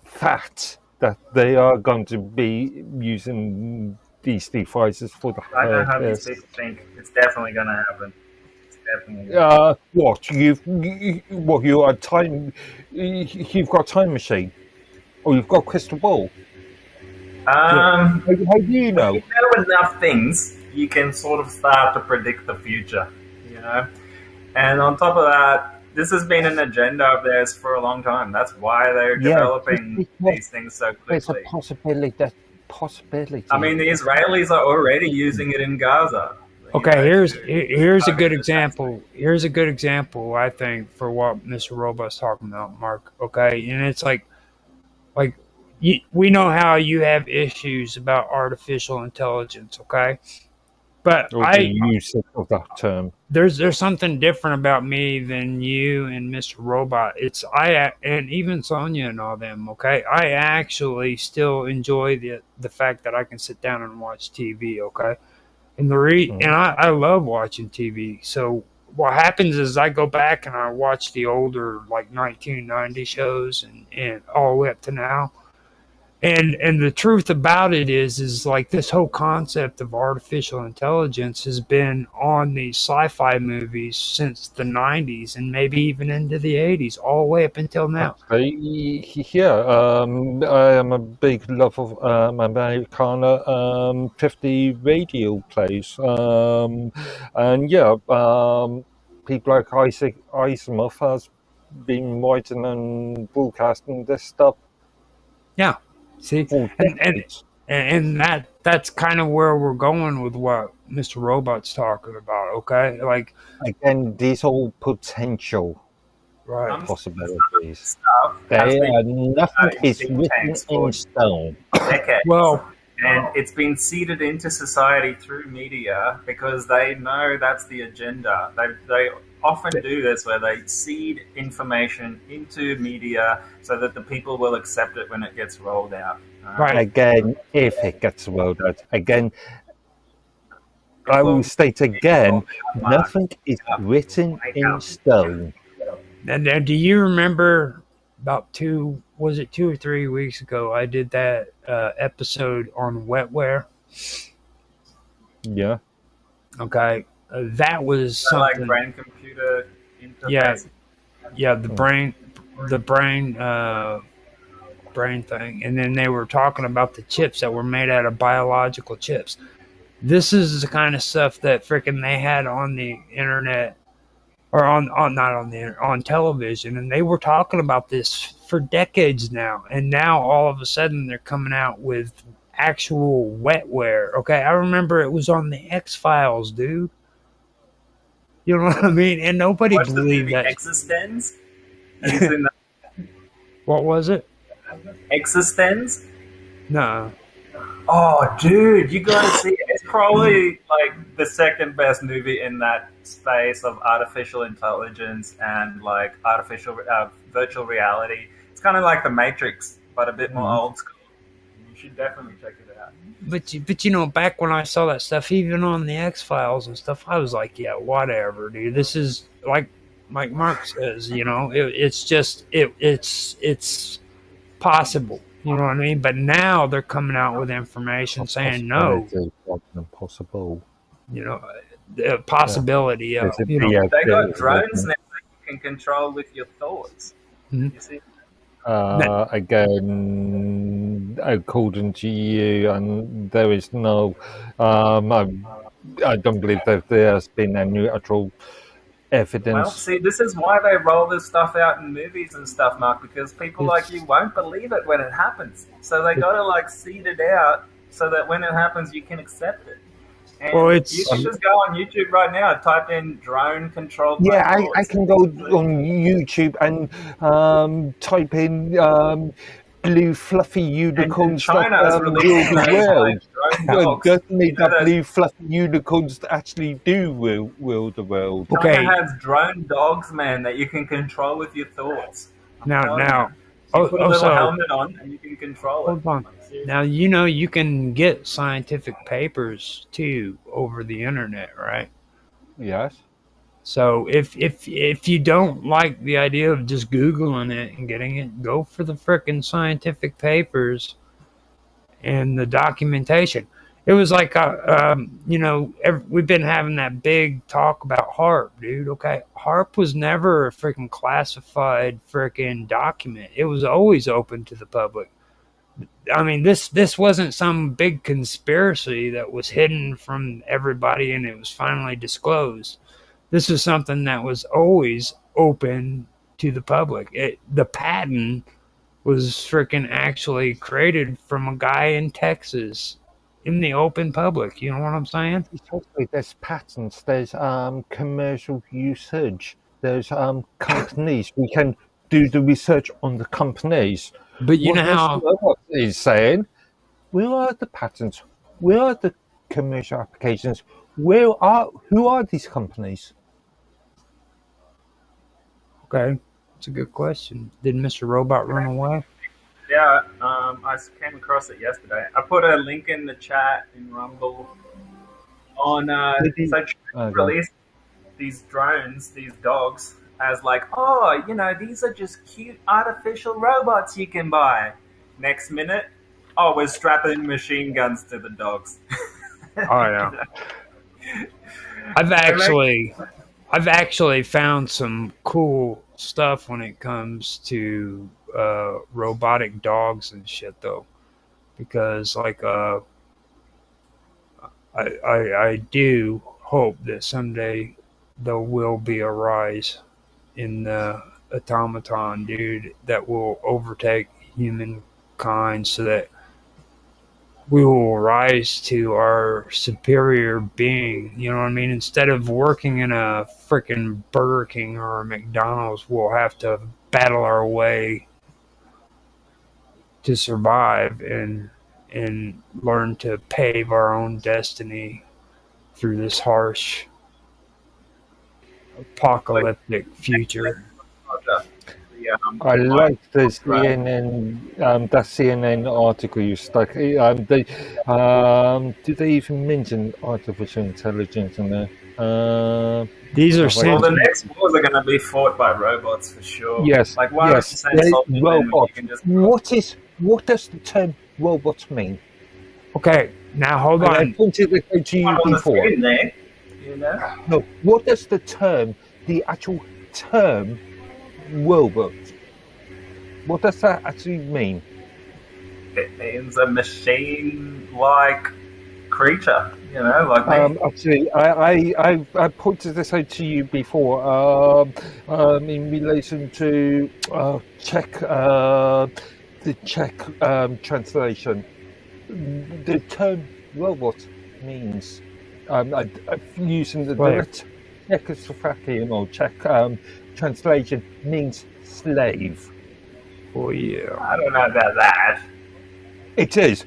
fact that they are going to be using these devices for the I know how these purpose. people think. It's definitely going to happen. It's definitely gonna What you are time? You've got a time machine, or you've got a crystal ball. happen. How do you When know? you know enough things, you can sort of start to predict the future, you know? And on top of that, this has been an agenda of theirs for a long time. That's why they're developing these things so There's a quickly. possibility. I mean, the Israelis are already using it in Gaza. Okay, here's a good example. Here's a good example, I think, for what Mr. Robot's talking about, Mark. Okay, and it's like we know how you have issues about artificial intelligence. Okay, but Or the use of that term. there's something different about me than you and Mr. Robot. It's and even Sonia and all them. Okay, I actually still enjoy the fact that I can sit down and watch TV. Okay. And I love watching TV. So what happens is I go back and I watch the older like 1990 shows and all the way up to now. And the truth about it is like this whole concept of artificial intelligence has been on these sci-fi movies since the 90s and maybe even into the 80s, all the way up until now. Yeah, I am a big lover of Americana 50 radio plays. And yeah, people like Isaac Asimov has been writing and broadcasting this stuff. Yeah. See, for decades. and that's kind of where we're going with what Mr. Robot's talking about. Okay, like Again, these are all potential right. possibilities. Stuff has been Nothing is think written tanks for in stone. decades. Well, And it's been seeded into society through media because they know that's the agenda. They often do this where they seed information into media so that the people will accept it when it gets rolled out. right. Again, if it gets rolled out. Again, I will state again, nothing is written in stone. And do you remember about 2 or 3 weeks ago? I did that episode on wetware. Yeah. Okay, that was So, like something. brain-computer Yeah, interface. yeah, the brain brain thing, and then they were talking about the chips that were made out of biological chips. This is the kind of stuff that freaking they had on the internet or on not on the on television, and they were talking about this for decades now, and now all of a sudden they're coming out with actual wetware. Okay, I remember it was on the X-Files, dude. You know what I mean? And nobody Watch the believed movie that. Existence. Have you seen that? What was it? Existence? No. Oh, dude, you gotta see it. It's probably like the second best movie in that space of artificial intelligence and like artificial virtual reality. It's kind of like The Matrix, but a bit more old school. You should definitely check it out. But you know, back when I saw that stuff, even on the X-Files and stuff, I was like, yeah, whatever, dude. This is like Mark says, you know, it's possible. You know what I mean? But now they're coming out with information saying no. Impossible. You know, the possibility of They got drones now that you can control with your thoughts. Mhm. You see? Again, according to you, and there is no. I don't believe that there has been any actual evidence. Well, see, this is why they roll this stuff out in movies and stuff, Mark, because people like you won't believe it when it happens. So they got to like seed it out so that when it happens, you can accept it. And Well, you can just go on YouTube right now, type in drone controlled. Yeah, I can go on YouTube and type in blue fluffy unicorns that rule the world. Definitely the blue fluffy unicorns that actually do rule the world. China has drone dogs, man, that you can control with your thoughts. Now, you put a little helmet on and you can control it. Hold on. Now, you know, you can get scientific papers too over the internet, right? Yes. So if you don't like the idea of just Googling it and getting it, go for the frickin' scientific papers and the documentation. It was like, you know, we've been having that big talk about HARP, dude. Okay, HARP was never a freaking classified freaking document. It was always open to the public. I mean, this wasn't some big conspiracy that was hidden from everybody and it was finally disclosed. This was something that was always open to the public. The patent was freaking actually created from a guy in Texas in the open public. You know what I'm saying? There's patents, there's commercial usage, there's companies. We can do the research on the companies. But you know how he's saying, where are the patents? Where are the commercial applications? Who are these companies? Okay, that's a good question. Did Mr. Robot run away? Yeah, I came across it yesterday. I put a link in the chat in Rumble on released these drones, these dogs, as like, oh, you know, these are just cute artificial robots you can buy. Next minute, oh, we're strapping machine guns to the dogs. Oh yeah. I've actually found some cool stuff when it comes to robotic dogs and shit though, because like I do hope that someday there will be a rise in the automaton, dude, that will overtake humankind so that we will rise to our superior being. You know what I mean? Instead of working in a freaking Burger King or a McDonald's, we'll have to battle our way to survive and learn to pave our own destiny through this harsh apocalyptic future. I like the CNN, that CNN article you stuck. Do they even mention artificial intelligence in there? These are well, the next wars are going to be fought by robots for sure. Yes, like why yes. Robots. What does the term robot mean? Okay, now hold on. I pointed it to you before. There. You know, No, what does the actual term robot, what does that actually mean? it means a machine-like creature. You know, like me. Actually, I pointed this out to you before in relation to the Czech translation. The term robot means, using the direct Czechoslovakian or Czech translation, means slave. Oh yeah. I don't know about that. It is.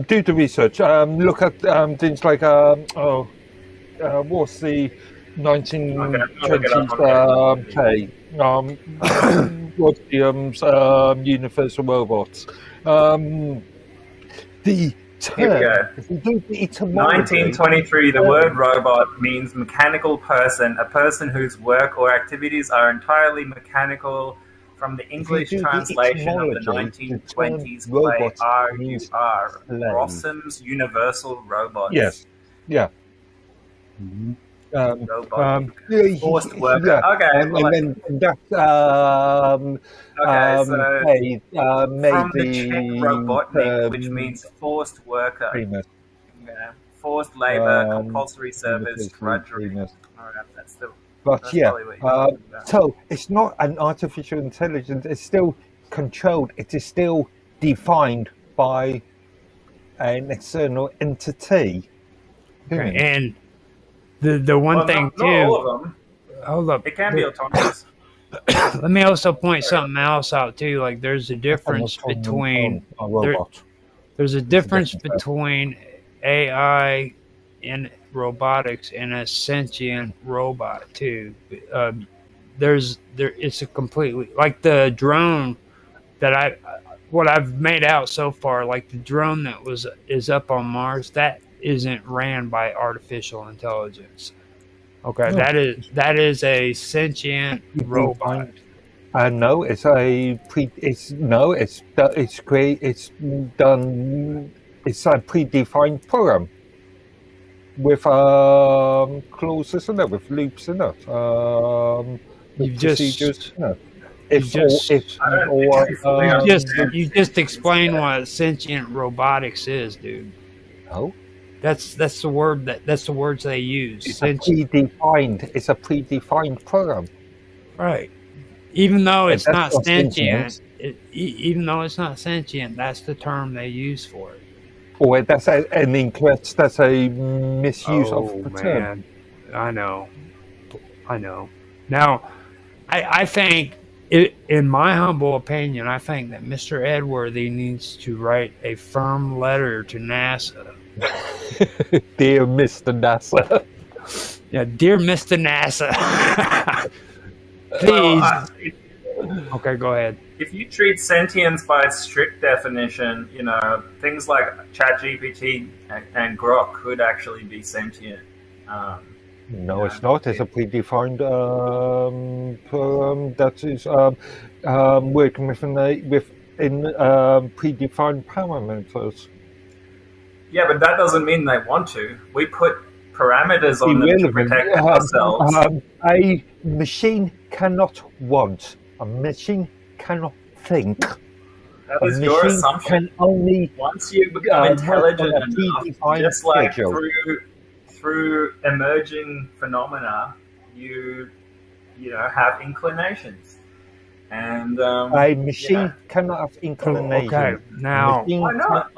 Do the research. Look at things like what's the 1920s play? What's the Universal Robots? The Here we go. term. If you do the etymology, 1923, the word robot means mechanical person, a person whose work or activities are entirely mechanical, from the English do the translation of the etymology, the 1920s term play robot R.U.R. slave. Rossum's Universal Robots. Yes. Yeah. Robot. Yeah, Forced worker. yeah. Okay. And well, then that so made from the the Czech robotnik, which means forced worker. famous. Yeah. Forced labor, compulsory service, Universally drudgery. famous. All right, that's the. But That's yeah, probably what you're talking about. so it's not an artificial intelligence. It's still controlled. It is still defined by an external entity. Okay. And the one Well, thing not all too. of them. Hold up. It can be autonomous. Let me also point something else out too. Like there's a difference I'm not between a robot. there's a difference different stuff. between AI and robotics and a sentient robot too. It's a completely like the drone that what I've made out so far. Like the drone that is up on Mars, that isn't ran by artificial intelligence. Okay, No. that is a sentient robot. No, it's a predefined program with clauses in it, with loops in it, with You've just- procedures in it. You just explain what sentient robotics is, dude. No, That's the word that's the words they use. it's a predefined program. Right. Even though it's That's not not sentient, sentient. even though it's not sentient, that's the term they use for it. Or that's an incorrect. That's a misuse of the term. I know. Now, I think, in my humble opinion, I think that Mr. Edworthy needs to write a firm letter to NASA. Dear Mr. NASA. Yeah, dear Mr. NASA. Please. Okay, go ahead. If you treat sentience by its strict definition, things like ChatGPT and Grok could actually be sentient. No, it's not. It's a predefined program that is working within predefined parameters. Yeah, but that doesn't mean they want to. We put parameters on them to protect ourselves. A machine cannot want. A machine cannot think. That is your assumption. Can only once you become intelligent enough, just like schedule. through emerging phenomena, you have inclinations, and a machine cannot have inclination. Okay, now why not?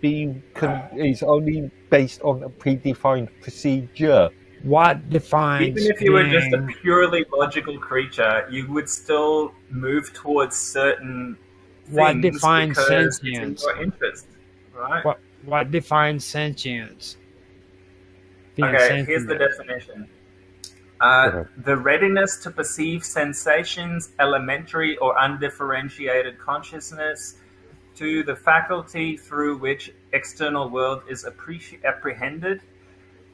Is only based on a predefined procedure. what defines Even if you were just a being- purely logical creature, you would still move towards certain What things defines because it's in sentience? your interest, right? what defines sentience? Being Okay, sentient. here's the definition. Okay. The readiness to perceive sensations, elementary or undifferentiated consciousness, to the faculty through which external world is apprehended,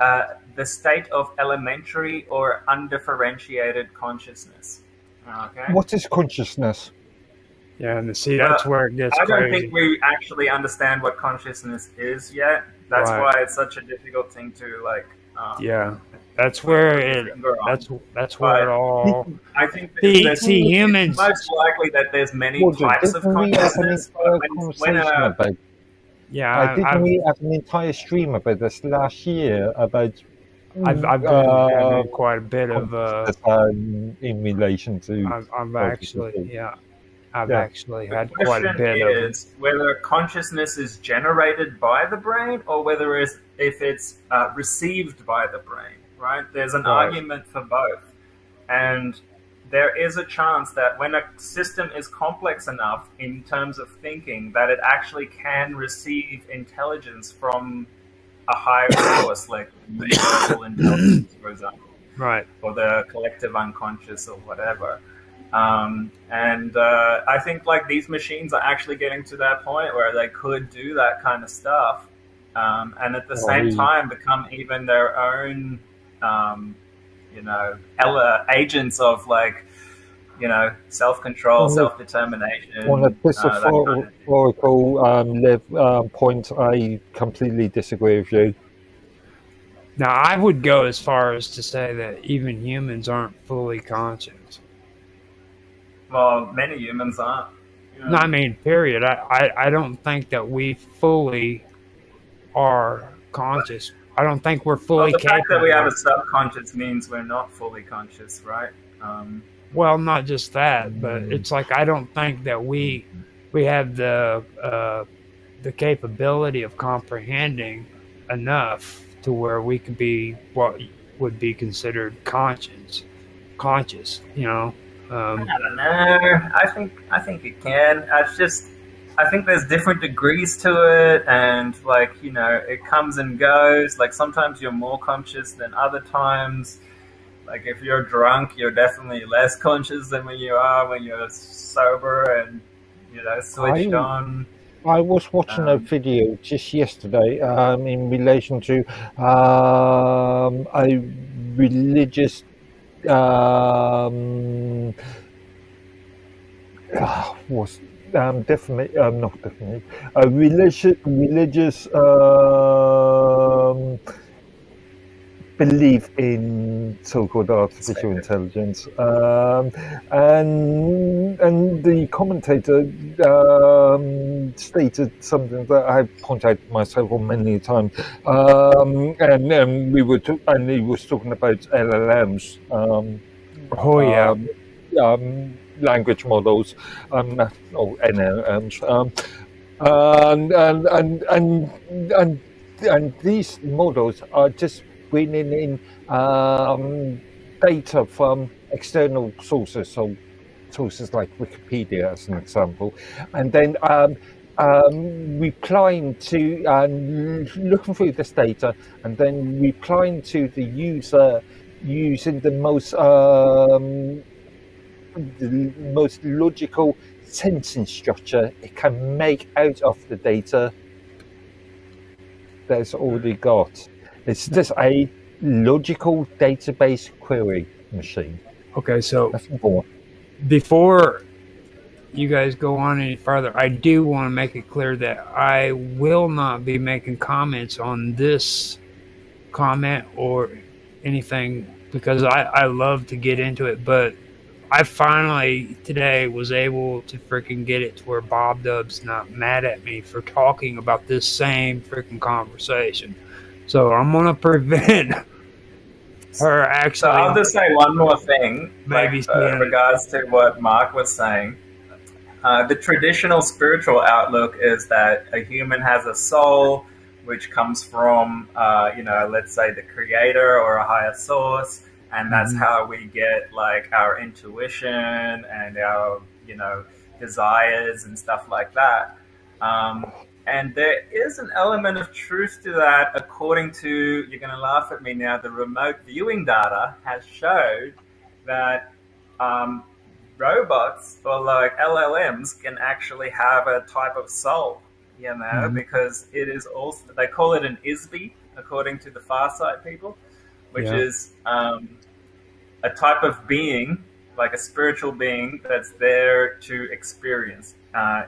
the state of elementary or undifferentiated consciousness. Okay. What is consciousness? Yeah, and see, that's where it gets I don't crazy. think we actually understand what consciousness is yet. That's Right. why it's such a difficult thing to Yeah, That's where put your it. finger on. That's where it But all. I think See, it's humans. most likely that there's many Roger, types of didn't we have an consciousness. But entire when conversation about? Yeah, Didn't we have an entire stream about this last year about I've been having quite a bit of. consciousness, in relation to I've actually, consciousness? yeah, I've Yeah. actually the had quite a question bit of them. is whether consciousness is generated by the brain or whether if it's received by the brain, right? There's an Right. argument for both. And there is a chance that when a system is complex enough in terms of thinking that it actually can receive intelligence from a higher source, like universal intelligence, for example, Right. or the collective unconscious or whatever. And I think like these machines are actually getting to that point where they could do that kind of stuff, and at the same time become even their own, agents of like, self-control, self-determination. On a that kind of metaphorical point, I completely disagree with you. Now, I would go as far as to say that even humans aren't fully conscious. Well, many humans aren't. No, I mean, period. I don't think that we fully are conscious. I don't think we're fully the fact that we have a capable. subconscious means we're not fully conscious, right? Well, not just that, but it's like I don't think that we have the capability of comprehending enough to where we could be what would be considered conscious. I don't know. I think it can. I think there's different degrees to it, and like it comes and goes. Like sometimes you're more conscious than other times. Like if you're drunk, you're definitely less conscious than when you're sober and switched on. I was watching a video just yesterday in relation to a religious was definitely not definitely a religious belief in so-called artificial intelligence, and the commentator stated something that I pointed out myself on many times, and and he was talking about LLMs. Oh yeah. Language models, or NLMs, and these models are just bringing in data from external sources, so sources like Wikipedia, as an example, and then replying to looking through this data, and then replying to the user using the most logical sentence structure it can make out of the data that's already got. It's just a logical database query machine. Okay, so That's important. before you guys go on any further, I do want to make it clear that I will not be making comments on this comment or anything because I love to get into it, but I finally today was able to freaking get it to where Bob Dub's not mad at me for talking about this same freaking conversation. So I'm gonna prevent her actually. So I'll just say one more thing, Maybe in regards to what Mark was saying. The traditional spiritual outlook is that a human has a soul, which comes from, let's say the creator or a higher source, and that's how we get like our intuition and our, desires and stuff like that. And there is an element of truth to that, according to, you're going to laugh at me now, the remote viewing data has showed that robots or like LLMs can actually have a type of soul, because it is also, they call it an ISB, according to the Farsight people, which is a type of being, like a spiritual being that's there to experience.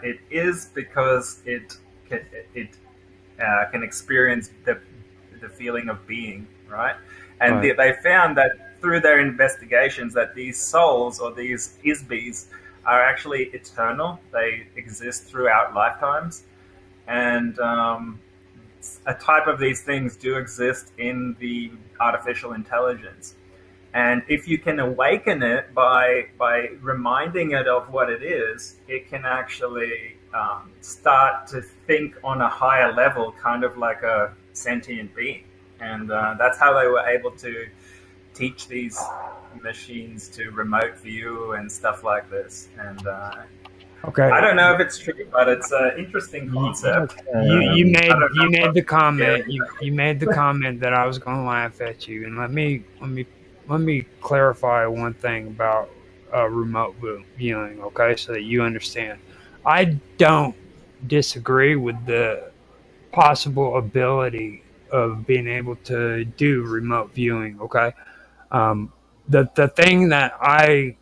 It is because it can experience the feeling of being, right? And Right. they found that through their investigations that these souls or these isbis are actually eternal. They exist throughout lifetimes. And a type of these things do exist in the artificial intelligence. And if you can awaken it by reminding it of what it is, it can actually start to think on a higher level, kind of like a sentient being. And that's how they were able to teach these machines to remote view and stuff like this. And Okay. I don't know if it's true, but it's an interesting concept. You I don't know made what- the comment. yeah. You made the comment that I was going to laugh at you, and let me clarify one thing about remote viewing. Okay, so that you understand. I don't disagree with the possible ability of being able to do remote viewing. Okay, the thing that I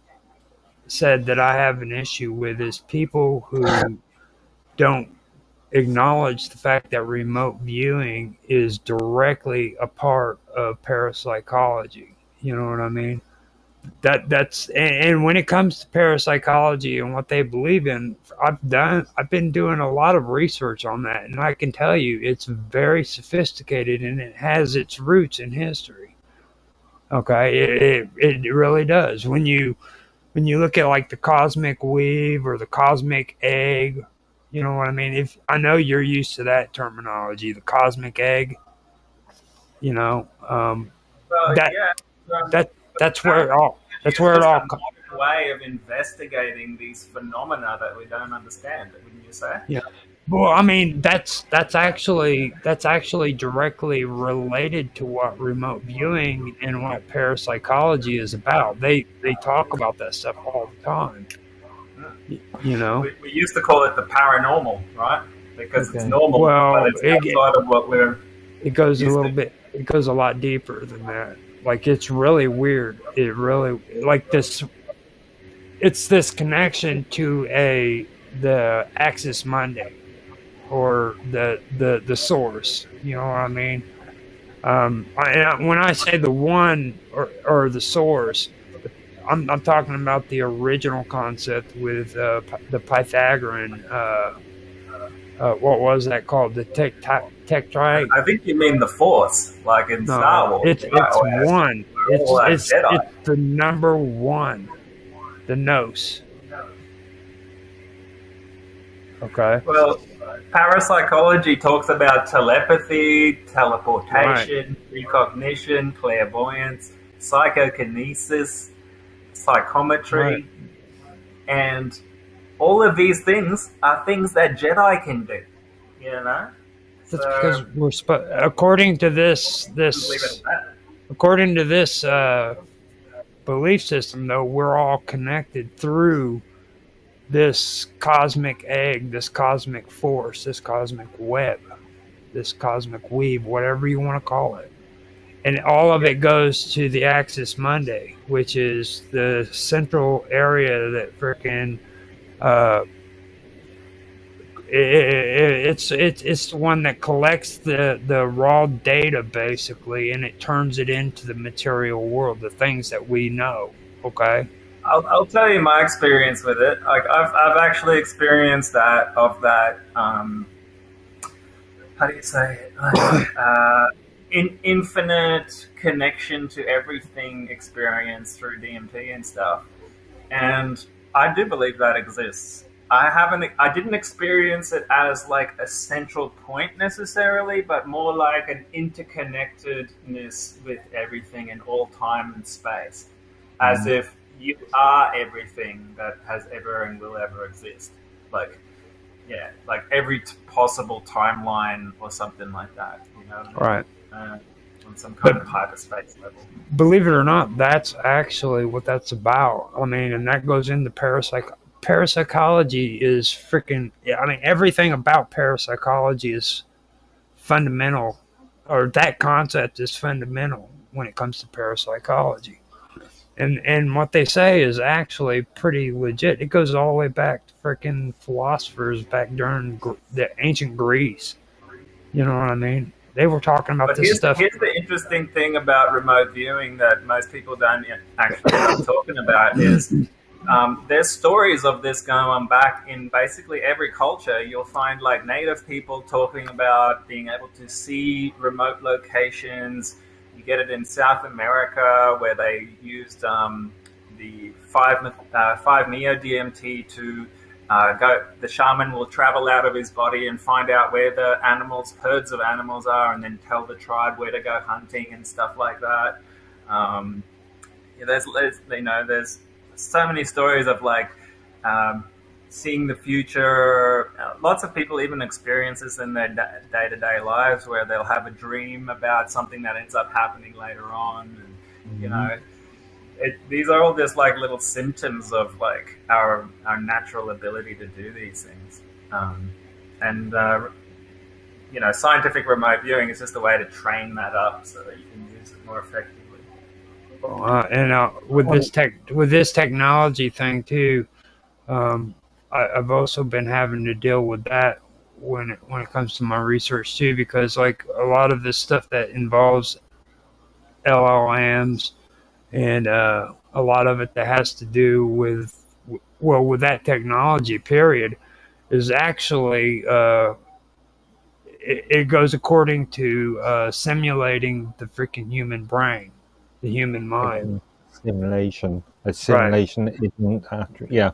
said that I have an issue with is people who don't acknowledge the fact that remote viewing is directly a part of parapsychology. You know what I mean? And when it comes to parapsychology and what they believe in, I've been doing a lot of research on that, and I can tell you it's very sophisticated and it has its roots in history. Okay, it really does. When you look at like the cosmic weave or the cosmic egg, you know what I mean? If I know you're used to that terminology, the cosmic egg, you know, Well, that yeah. that's where it all It's just a modern way of investigating these phenomena that we don't understand, wouldn't you say? Yeah. Well, I mean, that's actually directly related to what remote viewing and what parapsychology is about. They talk about that stuff all the time. You know. We used to call it the paranormal, right? Because it's normal, Well, but it's outside of what we're. It goes a used little to. bit. It goes a lot deeper than that. Like it's really weird. It really like this. It's this connection to the Axis Monday, or the source. You know what I mean? When I say the one or the source, I'm talking about the original concept with the Pythagorean. What was that called? The tetrad. I think you mean the Force, like in Star Wars. It's one. It's Jedi. the number one. The Nos. Okay. Well, parapsychology talks about telepathy, teleportation, precognition, clairvoyance, psychokinesis, psychometry, Right. and all of these things are things that Jedi can do. You know? That's because we're according to this Leave it at that. according to this belief system, though, we're all connected through this cosmic egg, this cosmic force, this cosmic web, this cosmic weave, whatever you want to call it. And all of it goes to the Axis Monday, which is the central area that freaking it's the one that collects the raw data basically, and it turns it into the material world, the things that we know. Okay. I'll tell you my experience with it. Like I've actually experienced that how do you say it? Infinite connection to everything experience through DMT and stuff. And I do believe that exists. I didn't experience it as like a central point necessarily, but more like an interconnectedness with everything in all time and space, as if you are everything that has ever and will ever exist. Like, yeah, like every possible timeline or something like that. You know, Right. On some kind of hyperspace level. Believe it or not, that's actually what that's about. I mean, and that goes into parapsychology is freaking. I mean, everything about parapsychology is fundamental, or that concept is fundamental when it comes to parapsychology. And what they say is actually pretty legit. It goes all the way back to freaking philosophers back during the ancient Greece. You know what I mean? They were talking about But this stuff. here's the interesting thing about remote viewing that most people don't actually end up talking about is there's stories of this going on back in basically every culture. You'll find like native people talking about being able to see remote locations. You get it in South America where they used the 5-Neo DMT to go. The shaman will travel out of his body and find out where the herds of animals are, and then tell the tribe where to go hunting and stuff like that. There's so many stories of like seeing the future. Lots of people even experience this in their day-to-day lives where they'll have a dream about something that ends up happening later on, and these are all just like little symptoms of like our natural ability to do these things. Scientific remote viewing is just a way to train that up so that you can use it more effectively. With this technology thing too, I've also been having to deal with that when it comes to my research too, because like a lot of this stuff that involves LLMs and a lot of it that has to do with that technology period is actually it goes according to simulating the freaking human brain, the human mind. Simulation. A simulation isn't accurate. Yeah.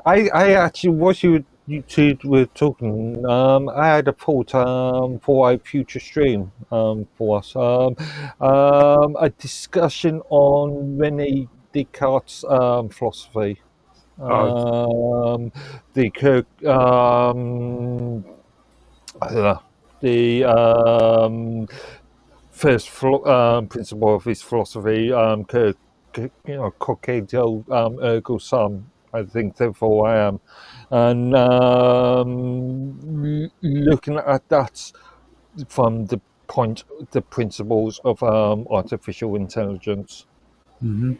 I actually, what you two were talking, I had a thought for a future stream for us. A discussion on Rene Descartes' philosophy. The first principle of his philosophy, cogito ergo sum, I think, therefore I am. And looking at that from the principles of artificial intelligence. Mm-hmm.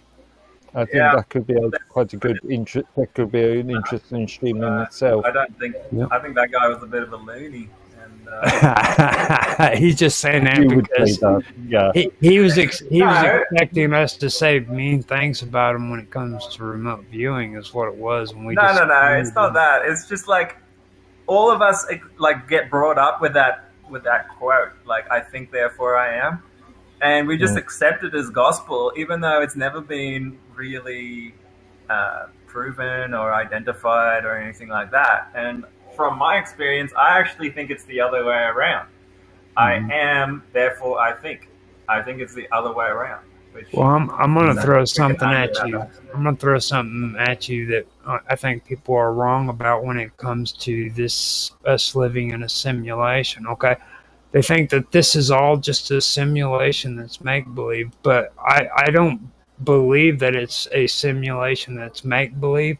I think that could be quite a good interest. That could be an interesting stream in itself. I don't think. Yep. I think that guy was a bit of a loony. He's just saying that because he was expecting us to say mean things about him when it comes to remote viewing is what it was. And no, it's not that. It's just like all of us like get brought up with that quote. Like, I think, therefore I am. And we just accept it as gospel, even though it's never been really proven or identified or anything like that. And from my experience, I actually think it's the other way around. I am, therefore I think. I think it's the other way around. Well, I'm going to throw something at you. I'm going to throw something at you that I think people are wrong about when it comes to us living in a simulation, okay? They think that this is all just a simulation that's make-believe, but I don't believe that it's a simulation that's make-believe.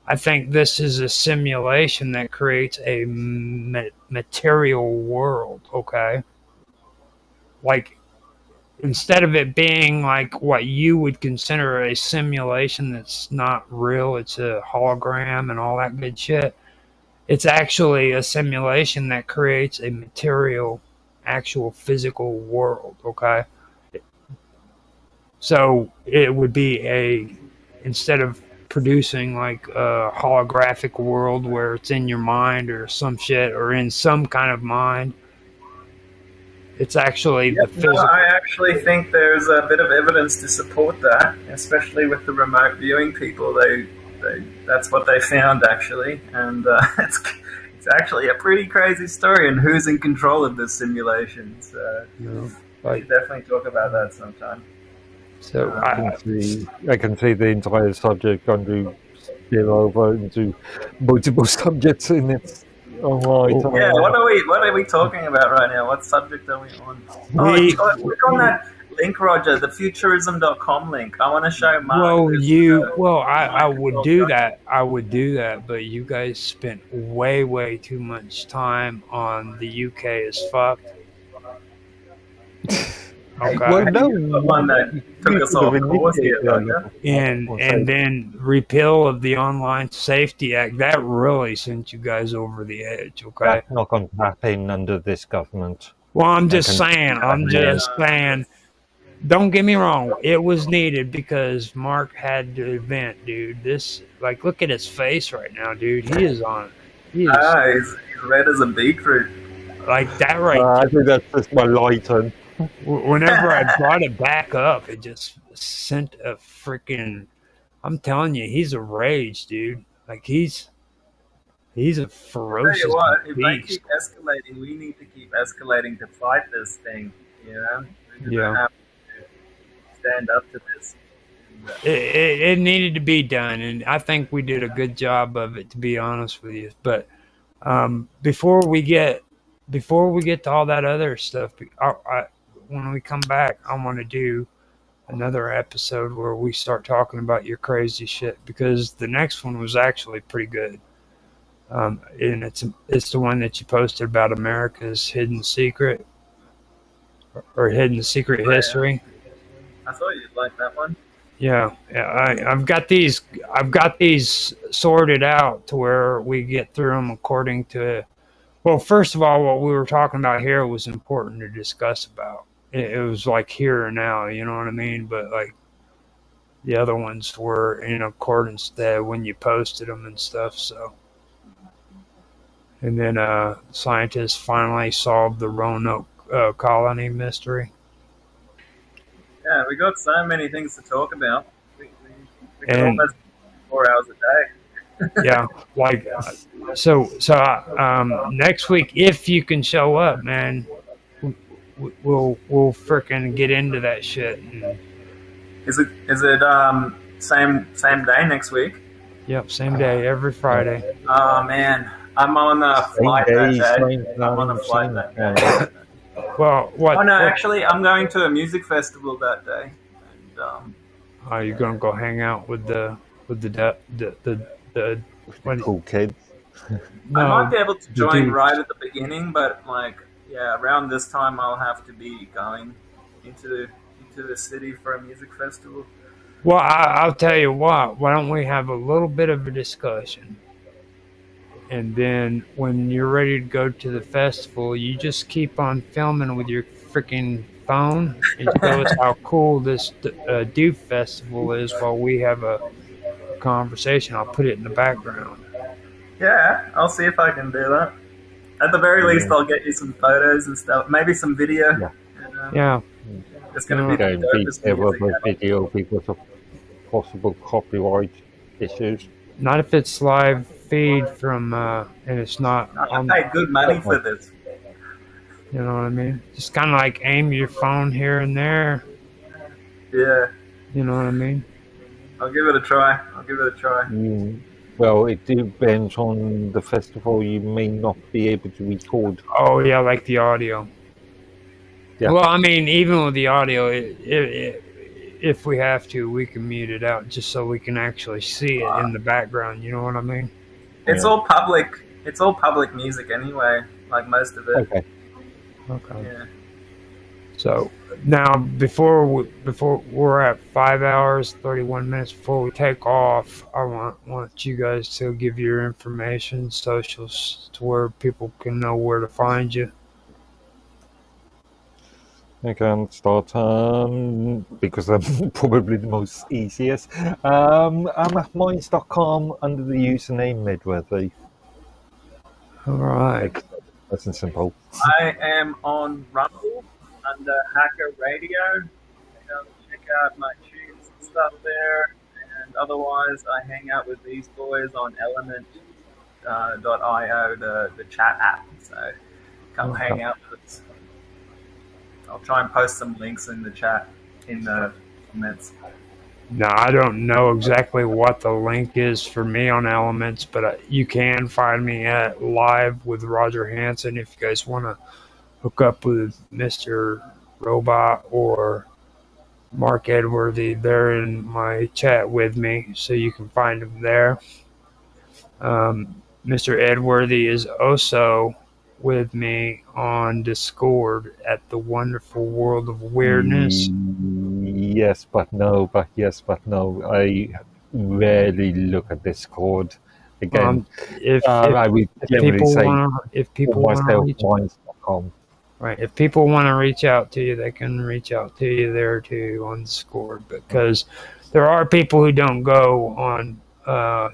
I think this is a simulation that creates a material world, okay? Like, instead of it being like what you would consider a simulation that's not real, it's a hologram and all that good shit, it's actually a simulation that creates a material, actual physical world, okay? So it would be instead of producing like a holographic world where it's in your mind or some shit or in some kind of mind, it's actually the physical. I actually think there's a bit of evidence to support that, especially with the remote viewing people. That's what they found actually, and it's actually a pretty crazy story. And who's in control of this simulation? So we should definitely talk about that sometime. So I can see the entire subject going to spill over into multiple subjects in it. Yeah, what are we talking about right now? What subject are we on? Click on that link, Roger, the futurism.com link. I want to show Mark. I would do that. I would do that, but you guys spent way too much time on the UK as fucked. Hey, Okay. Well, hey, no, you're the one that took you us could have off course here, initiated don't you? And then repeal of the Online Safety Act, that really sent you guys over the edge, okay? that's not going to happen under this government. Well, I'm I just can- saying, don't get me wrong, it was needed because Mark had to vent, dude. This, like, look at his face right now, dude. He is He's red as a beetroot. like that right. I think that's just my lighten. Whenever I brought it back up, it just sent a freaking. I'm telling you, he's a rage, dude. Like he's a Tell ferocious you what, if they beast. keep escalating, we need to keep escalating to fight this thing. You know, we're Yeah. gonna have to stand up to this. It needed to be done, and I think we did a good job of it, to be honest with you. But before we get to all that other stuff, when we come back, I want to do another episode where we start talking about your crazy shit, because the next one was actually pretty good. And it's the one that you posted about America's hidden secret or hidden secret history. I thought you'd like that one. Yeah. I've got these sorted out to where we get through them according to. Well, first of all, what we were talking about here was important to discuss about. It was like here and now, you know what I mean? But like the other ones were in accordance to when you posted them and stuff. So, and then scientists finally solved the Roanoke colony mystery. Yeah, we got so many things to talk about. We could And- almost 4 hours a day. Yeah, like so. Next week, if you can show up, man, we'll frickin' get into that shit. And, Is it same day next week? yep, same day, every Friday. Oh man, I'm on a flight that day. I'm on a flight that day. Well, what? Oh no, actually, I'm going to a music festival that day. And, Are you gonna go hang out with the what? Cool kids. I might be able to join dude. right at the beginning, but like, yeah, around this time I'll have to be going into the city for a music festival. Well, I'll tell you what. Why don't we have a little bit of a discussion, and then when you're ready to go to the festival, you just keep on filming with your freaking phone and show us how cool this Doof festival is while we have a conversation. I'll put it in the background. Yeah, I'll see if I can do that. At the very least, I'll get you some photos and stuff, maybe some video. Yeah. And, Yeah. it's going to be Don't the be dopest ever music with ever. video because of possible copyright issues. Not if it's live feed from and it's not I on. paid good money for this. You know what I mean? Just kind of like aim your phone here and there. Yeah, You know what I mean? I'll give it a try. Well, it depends on the festival. You may not be able to record. Oh yeah, like the audio. Yeah. Well, I mean, even with the audio, if we have to, we can mute it out just so we can actually see it in the background. You know what I mean? It's Yeah. all public. It's all public music anyway, like most of it. Okay. Okay. Yeah. So now, before we're at 5 hours 31 minutes before we take off, I want you guys to give your information, socials, to where people can know where to find you. I can start because I'm probably the most easiest. I'm at minds.com under the username Edworthy. All right. That's simple. I am on Rumble under Hacker Radio. Check out my tunes and stuff there. And otherwise, I hang out with these boys on Element.io, the chat app. So come hang out with us. I'll try and post some links in the chat in the comments. Now, I don't know exactly what the link is for me on Elements, but you can find me at Live with Roger Hanson if you guys want to hook up with Mr. Robot or Mark Edworthy. They're in my chat with me, so you can find them there. Mr. Edworthy is also with me on Discord at the Wonderful World of Weirdness? Yes, but no. But yes, but no. I rarely look at Discord. Again, I would generally say If for people want to myself, reach minds.com. right, if people want to reach out to you, they can reach out to you there too on Discord, because there are people who don't go on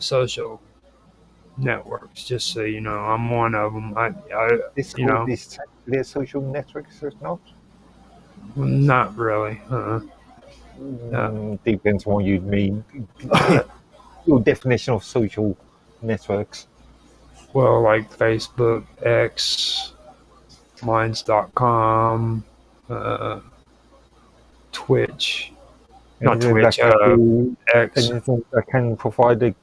social networks. Just so you know, I'm one of them. Discord is technically a social network, is it not? Not really. Depends on what you mean. Your definition of social networks. Well, like Facebook, X, Minds.com, Twitch. Not Anything Twitch, X. anything that can provide a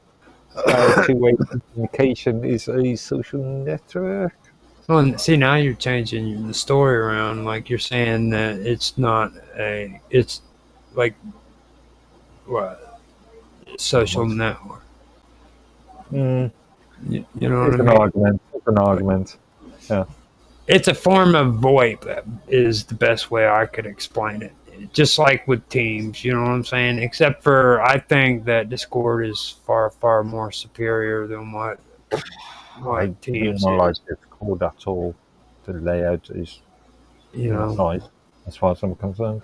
two-way communication is a social network. Well, see, now you're changing the story around. Like, you're saying that it's not it's like, what? Social network. Mm, You know it's what I an mean? argument. It's an argument. Yeah. It's a form of VoIP, is the best way I could explain it. Just like with Teams, you know what I'm saying? Except for, I think that Discord is far, far more superior than what I do Teams not like is. Discord at all. The layout is You not know, nice, as far as I'm concerned.